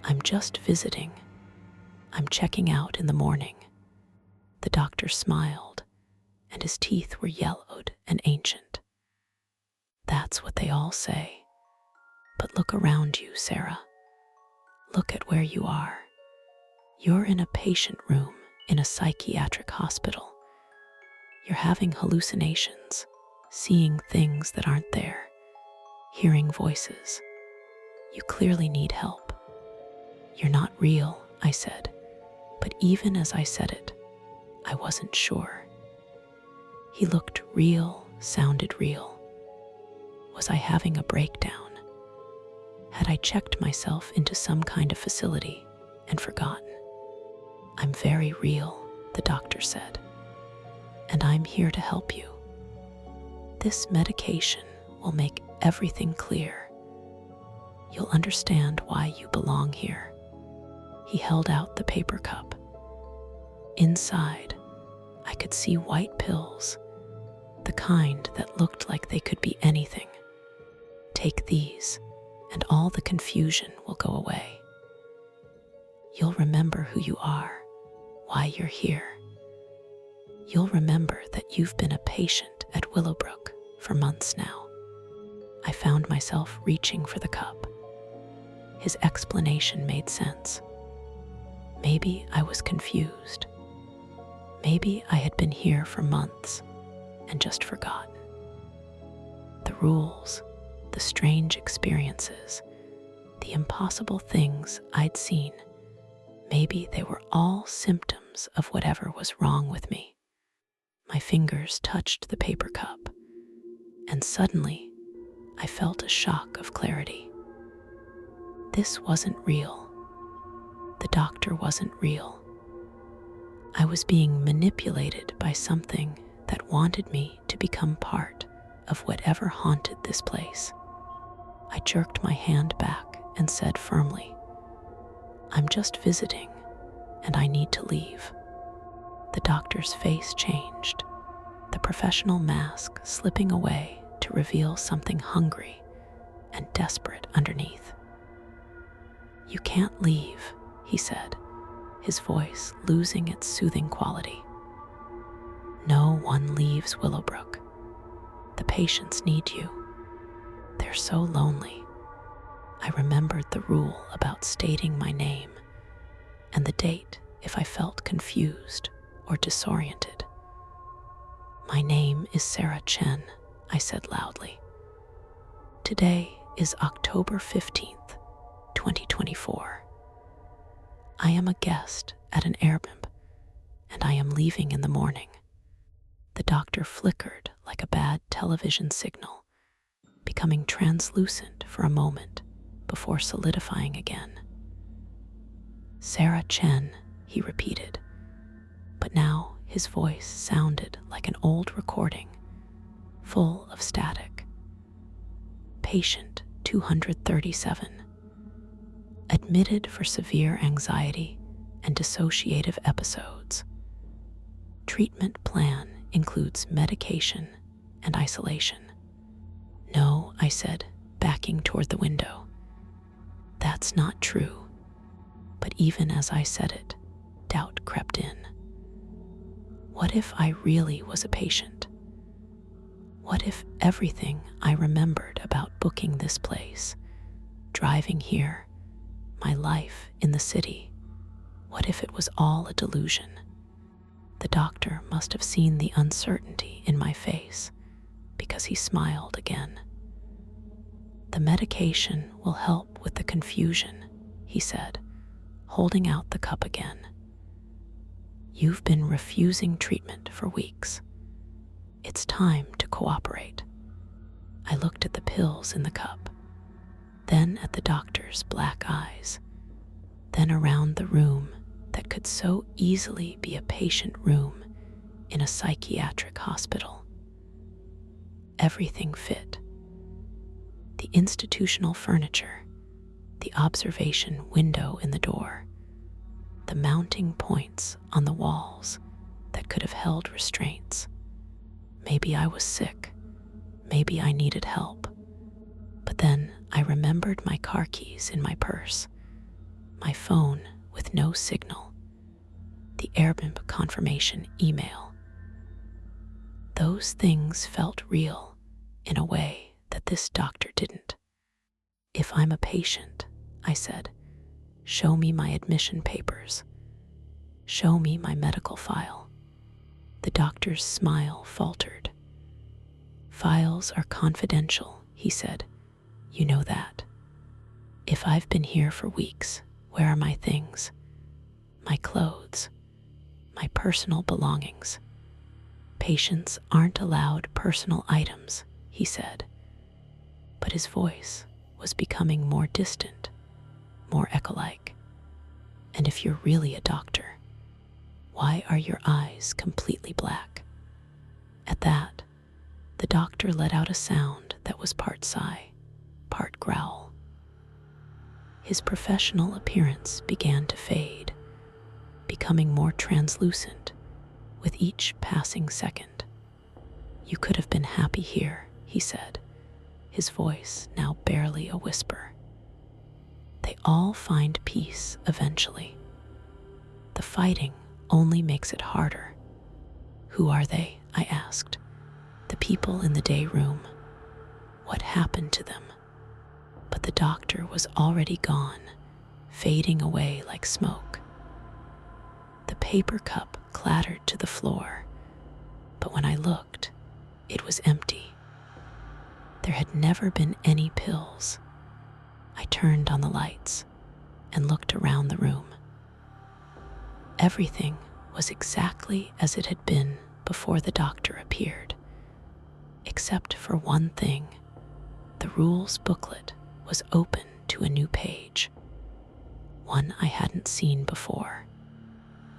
"I'm just visiting. I'm checking out in the morning." The doctor smiled, and his teeth were yellowed and ancient. That's what they all say. But look around you, Sarah. Look at where you are. You're in a patient room in a psychiatric hospital. You're having hallucinations, seeing things that aren't there, hearing voices. You clearly need help. You're not real, I said, but even as I said it, I wasn't sure. He looked real, sounded real. Was I having a breakdown? Had I checked myself into some kind of facility and forgotten? I'm very real, the doctor said, and I'm here to help you. This medication will make everything clear. You'll understand why you belong here. He held out the paper cup. Inside, I could see white pills, the kind that looked like they could be anything. Take these, and all the confusion will go away. You'll remember who you are, why you're here. You'll remember that you've been a patient at Willowbrook for months now. I found myself reaching for the cup. His explanation made sense. Maybe I was confused. Maybe I had been here for months and just forgotten. The rules, the strange experiences, the impossible things I'd seen, maybe they were all symptoms of whatever was wrong with me. My fingers touched the paper cup, and suddenly I felt a shock of clarity. This wasn't real. The doctor wasn't real. I was being manipulated by something that wanted me to become part of whatever haunted this place. I jerked my hand back and said firmly, "I'm just visiting, and I need to leave." The doctor's face changed, the professional mask slipping away to reveal something hungry and desperate underneath. "You can't leave," he said, his voice losing its soothing quality. "No one leaves Willowbrook. The patients need you. They're so lonely." I remembered the rule about stating my name and the date if I felt confused or disoriented. "My name is Sarah Chen," I said loudly. "Today is October 15th, 2024. I am a guest at an Airbnb, and I am leaving in the morning." The doctor flickered like a bad television signal, becoming translucent for a moment before solidifying again. "Sarah Chen," he repeated, but now his voice sounded like an old recording, full of static. "Patient 237. Admitted for severe anxiety and dissociative episodes. Treatment plan includes medication and isolation." "No," I said, backing toward the window. "That's not true." But even as I said it, doubt crept in. What if I really was a patient? What if everything I remembered about booking this place, driving here, my life in the city, what if it was all a delusion? The doctor must have seen the uncertainty in my face because he smiled again. "The medication will help with the confusion," he said, holding out the cup again. "You've been refusing treatment for weeks. It's time to cooperate." I looked at the pills in the cup, then at the doctor's black eyes, then around the room that could so easily be a patient room in a psychiatric hospital. Everything fit. The institutional furniture, the observation window in the door, the mounting points on the walls that could have held restraints. Maybe I was sick. Maybe I needed help. But then I remembered my car keys in my purse, my phone with no signal, the Airbnb confirmation email. Those things felt real in a way that this doctor didn't. "If I'm a patient," I said, "show me my admission papers. Show me my medical file." The doctor's smile faltered. "Files are confidential," he said. "You know that. If I've been here for weeks, where are my things? My clothes, my personal belongings." "Patients aren't allowed personal items," he said. But his voice was becoming more distant, more echo-like. "And if you're really a doctor, why are your eyes completely black?" At that, the doctor let out a sound that was part sigh, part growl. His professional appearance began to fade, becoming more translucent with each passing second. "You could have been happy here," he said, his voice now barely a whisper. "They all find peace eventually. The fighting only makes it harder." "Who are they?" I asked. "The people in the day room. What happened to them?" But the doctor was already gone, fading away like smoke. The paper cup clattered to the floor, but when I looked, it was empty. There had never been any pills. I turned on the lights and looked around the room. Everything was exactly as it had been before the doctor appeared, except for one thing. The rules booklet was open to a new page, one I hadn't seen before.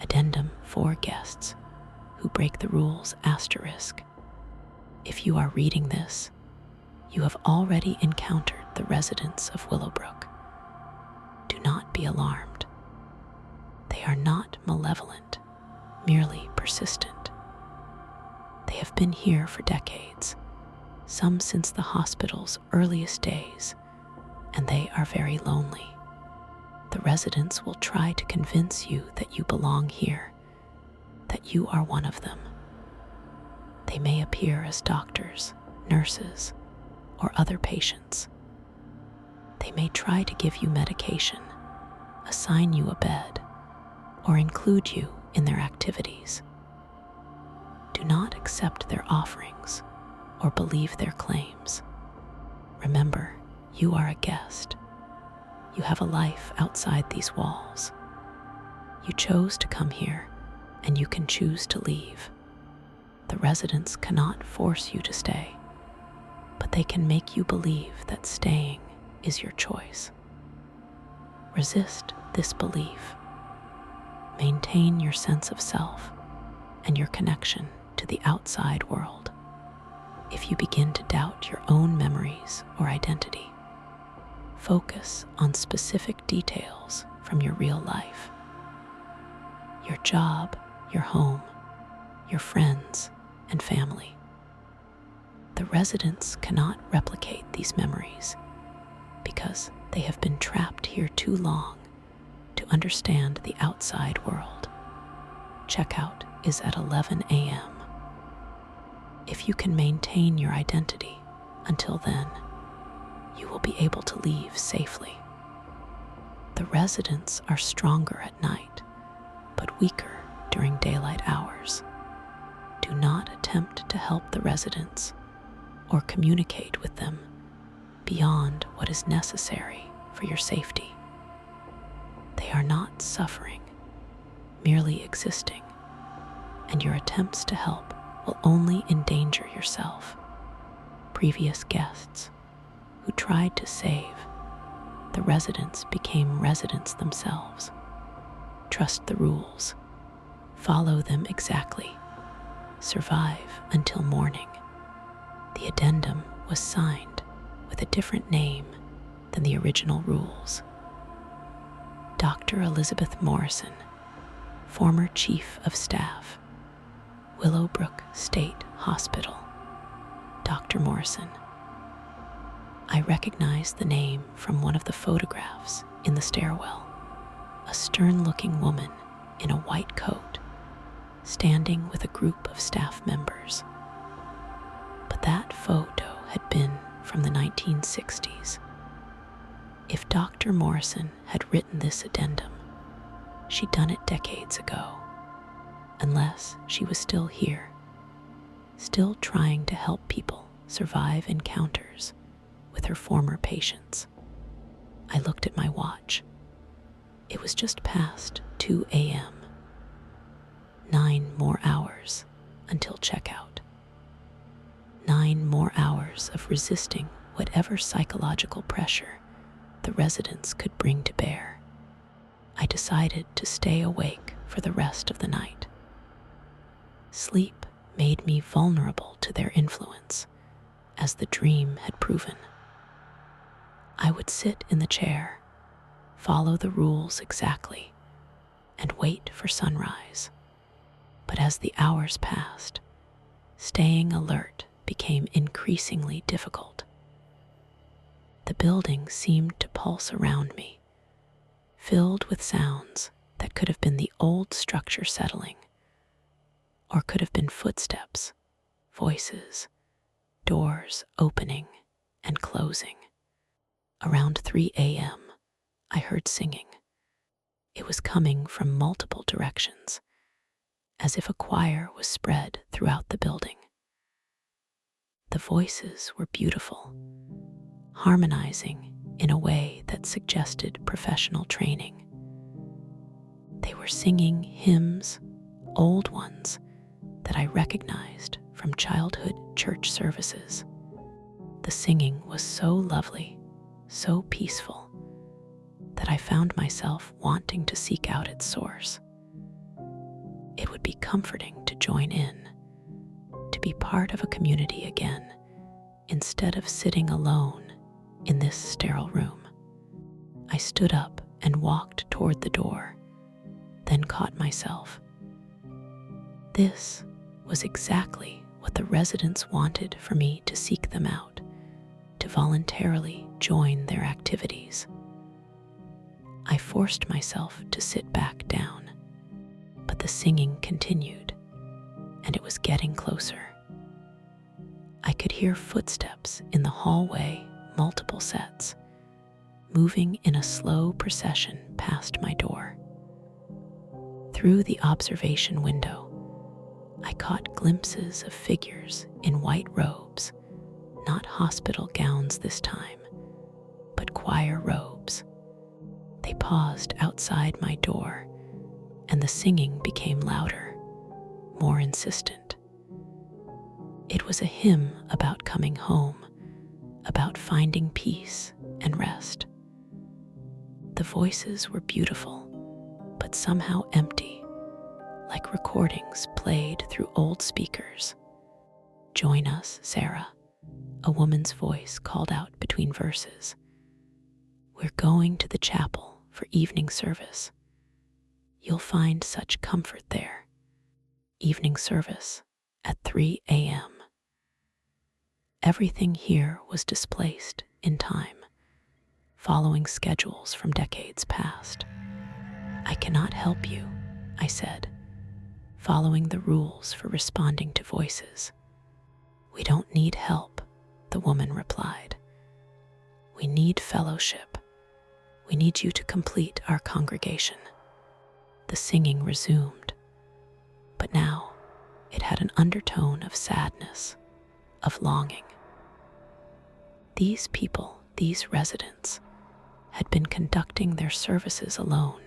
Addendum for guests who break the rules asterisk. If you are reading this, you have already encountered the residents of Willowbrook. Do not be alarmed. They are not malevolent, merely persistent. They have been here for decades, some since the hospital's earliest days, and they are very lonely. The residents will try to convince you that you belong here, that you are one of them. They may appear as doctors, nurses, or other patients. They may try to give you medication, assign you a bed, or include you in their activities. Do not accept their offerings or believe their claims. Remember, you are a guest. You have a life outside these walls. You chose to come here, and you can choose to leave. The residents cannot force you to stay, but they can make you believe that staying is your choice. Resist this belief. Maintain your sense of self and your connection to the outside world. If you begin to doubt your own memories or identity, focus on specific details from your real life. Your job, your home, your friends, and family. The residents cannot replicate these memories because they have been trapped here too long to understand the outside world. Checkout is at 11 a.m. If you can maintain your identity until then, you will be able to leave safely. The residents are stronger at night, but weaker during daylight hours. Do not attempt to help the residents or communicate with them beyond what is necessary for your safety. They are not suffering, merely existing, and your attempts to help will only endanger yourself. Previous guests who tried to save the residents became residents themselves. Trust the rules. Follow them exactly. Survive until morning. The addendum was signed with a different name than the original rules. Dr. Elizabeth Morrison, former Chief of Staff, Willowbrook State Hospital. Dr. Morrison. I recognized the name from one of the photographs in the stairwell. A stern-looking woman in a white coat, standing with a group of staff members. But that photo had been from the 1960s. If Dr. Morrison had written this addendum, she'd done it decades ago, unless she was still here, still trying to help people survive encounters with her former patients. I looked at my watch. It was just past 2 a.m. 9 more hours until checkout. 9 more hours of resisting whatever psychological pressure the residents could bring to bear. I decided to stay awake for the rest of the night. Sleep made me vulnerable to their influence, as the dream had proven. I would sit in the chair, follow the rules exactly, and wait for sunrise. But as the hours passed, staying alert became increasingly difficult. The building seemed to pulse around me, filled with sounds that could have been the old structure settling, or could have been footsteps, voices, doors opening and closing. Around 3 a.m., I heard singing. It was coming from multiple directions, as if a choir was spread throughout the building. The voices were beautiful, harmonizing in a way that suggested professional training. They were singing hymns, old ones that I recognized from childhood church services. The singing was so lovely, so peaceful, that I found myself wanting to seek out its source. It would be comforting to join in, to be part of a community again, instead of sitting alone in this sterile room. I stood up and walked toward the door, then caught myself. This was exactly what the residents wanted for me to seek them out, to voluntarily join their activities. I forced myself to sit back down, but the singing continued, and it was getting closer. I could hear footsteps in the hallway, multiple sets, moving in a slow procession past my door. Through the observation window, I caught glimpses of figures in white robes, not hospital gowns this time, but choir robes. They paused outside my door, and the singing became louder, more insistent. It was a hymn about coming home, about finding peace and rest. The voices were beautiful, but somehow empty, like recordings played through old speakers. "Join us, Sarah," a woman's voice called out between verses. "We're going to the chapel for evening service. You'll find such comfort there." Evening service at 3 a.m. Everything here was displaced in time, following schedules from decades past. "I cannot help you," I said, following the rules for responding to voices. "We don't need help," the woman replied. "We need fellowship. We need you to complete our congregation." The singing resumed, but now it had an undertone of sadness, of longing. These people, these residents, had been conducting their services alone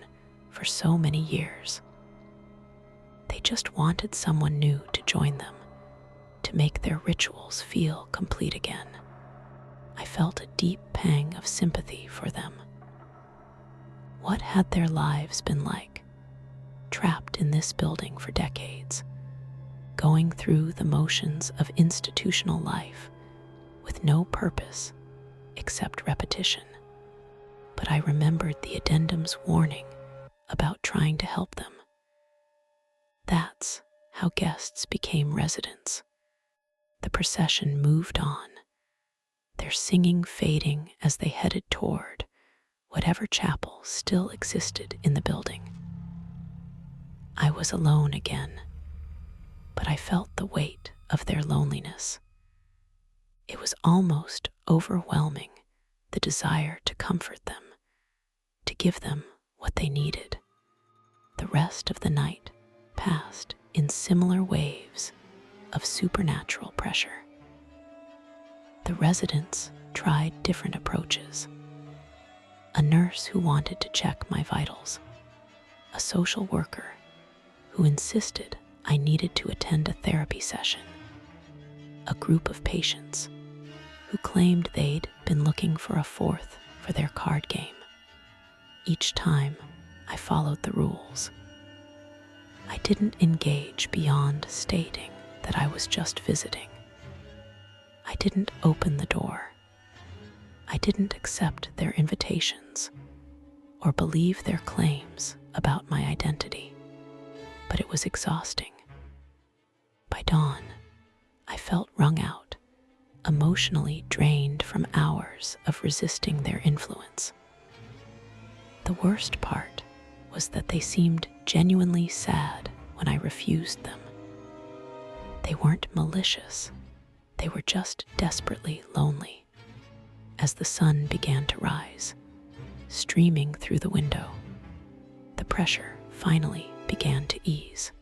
for so many years. They just wanted someone new to join them, to make their rituals feel complete again. I felt a deep pang of sympathy for them. What had their lives been like, trapped in this building for decades, going through the motions of institutional life with no purpose except repetition? But I remembered the addendum's warning about trying to help them. That's how guests became residents. The procession moved on, their singing fading as they headed toward whatever chapel still existed in the building. I was alone again, but I felt the weight of their loneliness. It was almost overwhelming, the desire to comfort them, to give them what they needed. The rest of the night passed in similar waves of supernatural pressure. The residents tried different approaches. A nurse who wanted to check my vitals, a social worker who insisted I needed to attend a therapy session, a group of patients who claimed they'd been looking for a fourth for their card game. Each time, I followed the rules. I didn't engage beyond stating that I was just visiting. I didn't open the door. I didn't accept their invitations or believe their claims about my identity. But it was exhausting. By dawn, I felt wrung out, emotionally drained from hours of resisting their influence. The worst part was that they seemed genuinely sad when I refused them. They weren't malicious. They were just desperately lonely. As the sun began to rise, streaming through the window, the pressure finally began to ease.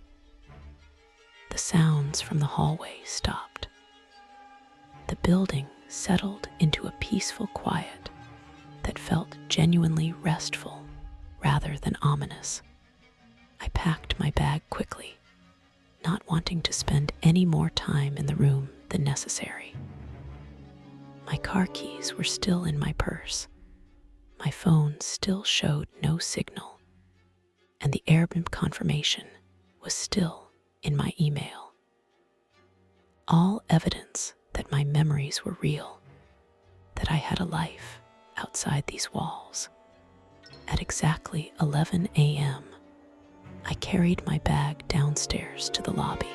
The sounds from the hallway stopped. The building settled into a peaceful quiet that felt genuinely restful rather than ominous. I packed my bag quickly, not wanting to spend any more time in the room than necessary. My car keys were still in my purse. My phone still showed no signal, and the Airbnb confirmation was still in my email. All evidence that my memories were real, that I had a life outside these walls. At exactly 11 a.m., I carried my bag downstairs to the lobby.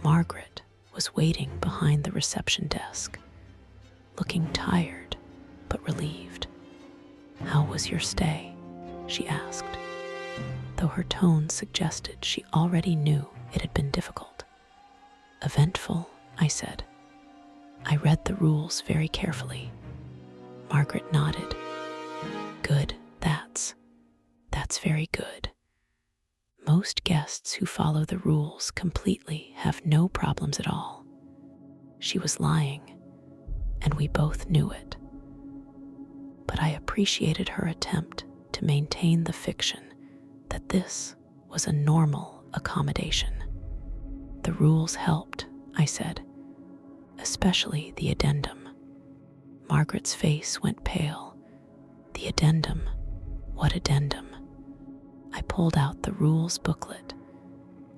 Margaret was waiting behind the reception desk, looking tired but relieved. "How was your stay?" she asked, though her tone suggested she already knew it had been difficult. "Eventful," I said. "I read the rules very carefully." Margaret nodded. "Good, that's very good. Most guests who follow the rules completely have no problems at all." She was lying, and we both knew it. But I appreciated her attempt to maintain the fiction that this was a normal accommodation. "The rules helped," I said, "especially the addendum." Margaret's face went pale. "The addendum? What addendum?" I pulled out the rules booklet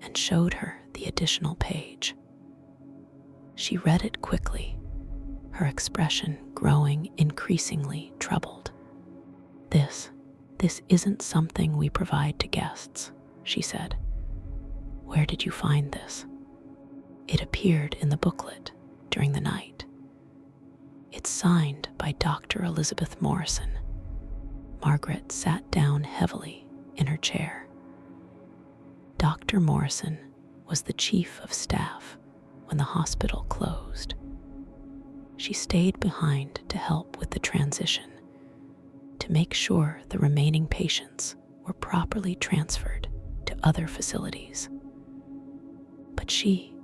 and showed her the additional page. She read it quickly, her expression growing increasingly troubled. This isn't something we provide to guests," she said. "Where did you find this?" "It appeared in the booklet during the night. It's signed by Dr. Elizabeth Morrison." Margaret sat down heavily in her chair. Dr. Morrison was the chief of staff when the hospital closed. She stayed behind to help with the transition, to make sure the remaining patients were properly transferred to other facilities. But she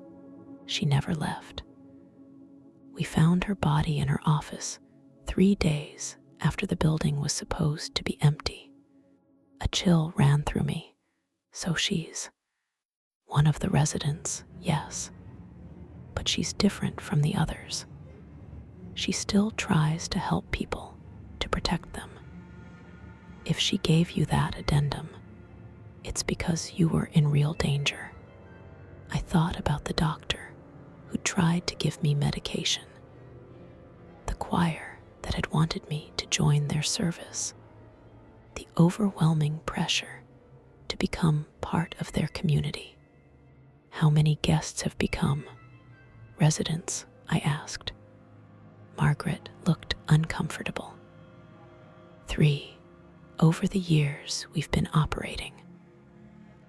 never left. We found her body in her office 3 days after the building was supposed to be empty. A chill ran through me. So she's one of the residents, yes, but she's different from the others. She still tries to help people, to protect them. If she gave you that addendum, it's because you were in real danger. I thought about the doctor who tried to give me medication, the choir that had wanted me to join their service, the overwhelming pressure to become part of their community. "How many guests have become residents?" I asked. Margaret looked uncomfortable. 3, over the years we've been operating.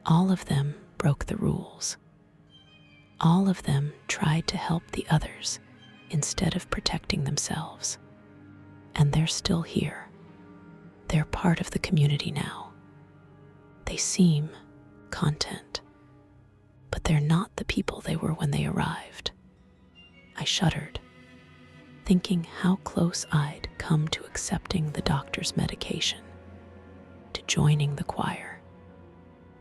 All of them broke the rules. All of them tried to help the others instead of protecting themselves. And they're still here. They're part of the community now. They seem content, but they're not the people they were when they arrived. I shuddered, thinking how close I'd come to accepting the doctor's medication, to joining the choir,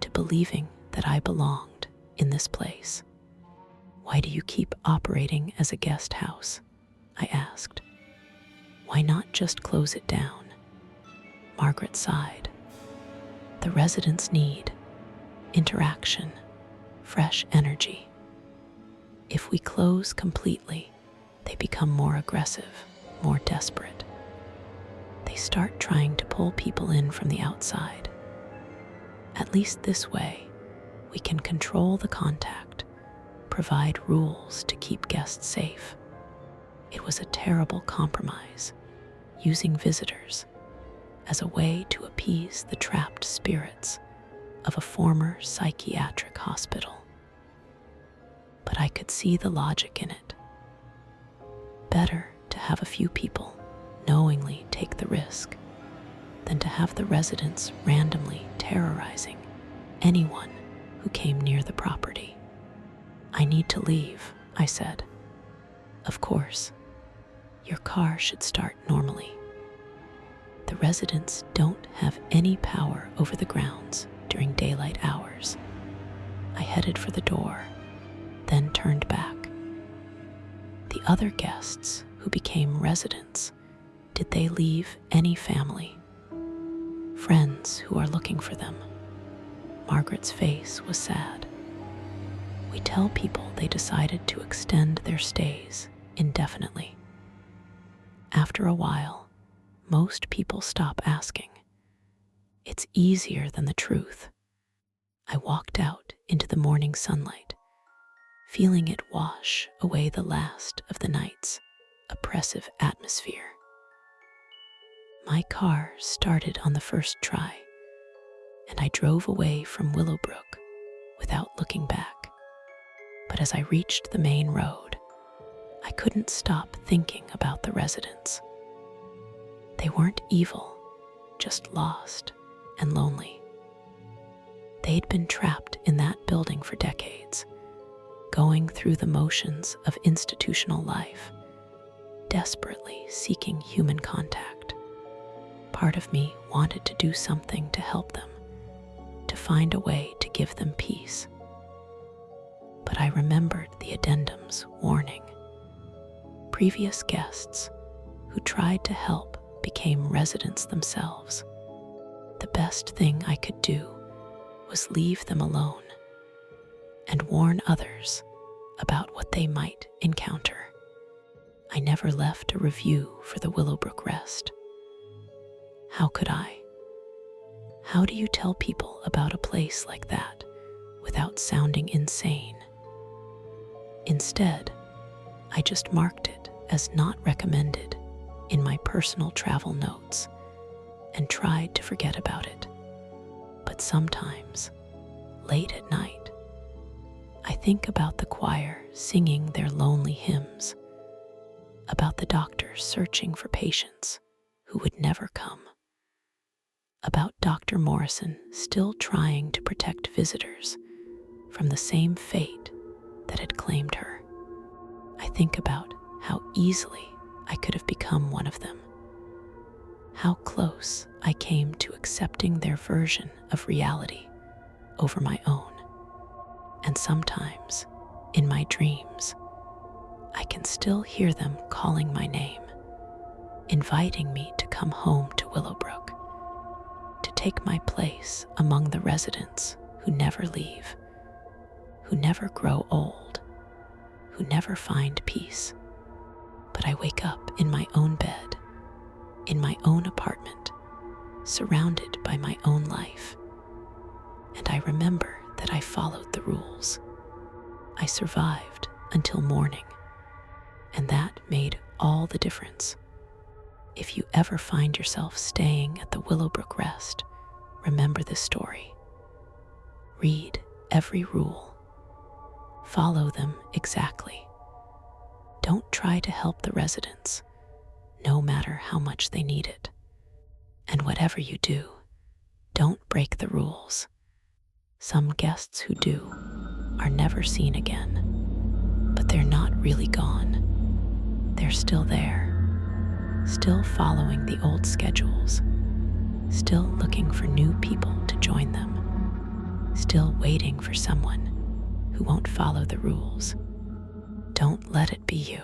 to believing that I belonged in this place. "Why do you keep operating as a guest house?" I asked. "Why not just close it down?" Margaret sighed. "The residents need interaction, fresh energy. If we close completely, they become more aggressive, more desperate. They start trying to pull people in from the outside. At least this way, we can control the contact, provide rules to keep guests safe." It was a terrible compromise, using visitors as a way to appease the trapped spirits of a former psychiatric hospital. But I could see the logic in it. Better to have a few people knowingly take the risk than to have the residents randomly terrorizing anyone who came near the property. "I need to leave," I said. "Of course. Your car should start normally. The residents don't have any power over the grounds during daylight hours." I headed for the door, then turned back. The other guests who became residents, did they leave any family? Friends who are looking for them? Margaret's face was sad. "We tell people they decided to extend their stays indefinitely. After a while, most people stop asking. It's easier than the truth." I walked out into the morning sunlight, feeling it wash away the last of the night's oppressive atmosphere. My car started on the first try, and I drove away from Willowbrook without looking back. But as I reached the main road, I couldn't stop thinking about the residents. They weren't evil, just lost and lonely. They'd been trapped in that building for decades, going through the motions of institutional life, desperately seeking human contact. Part of me wanted to do something to help them, to find a way to give them peace. But I remembered the addendum's warning. Previous guests who tried to help became residents themselves. The best thing I could do was leave them alone and warn others about what they might encounter. I never left a review for the Willowbrook Rest. How could I? How do you tell people about a place like that without sounding insane? Instead, I just marked it as not recommended in my personal travel notes and tried to forget about it. But sometimes, late at night, I think about the choir singing their lonely hymns, about the doctor searching for patients who would never come, about Dr. Morrison still trying to protect visitors from the same fate that had claimed her. I think about how easily I could have become one of them, how close I came to accepting their version of reality over my own. And sometimes, in my dreams, I can still hear them calling my name, inviting me to come home to Willowbrook, to take my place among the residents who never leave, who never grow old, who never find peace. But I wake up in my own bed, in my own apartment, surrounded by my own life. And I remember that I followed the rules. I survived until morning, and that made all the difference. If you ever find yourself staying at the Willowbrook Rest, remember this story. Read every rule. Follow them exactly. Don't try to help the residents, no matter how much they need it. And whatever you do, don't break the rules. Some guests who do are never seen again, but they're not really gone. They're still there, still following the old schedules, still looking for new people to join them, still waiting for someone who won't follow the rules. Don't let it be you.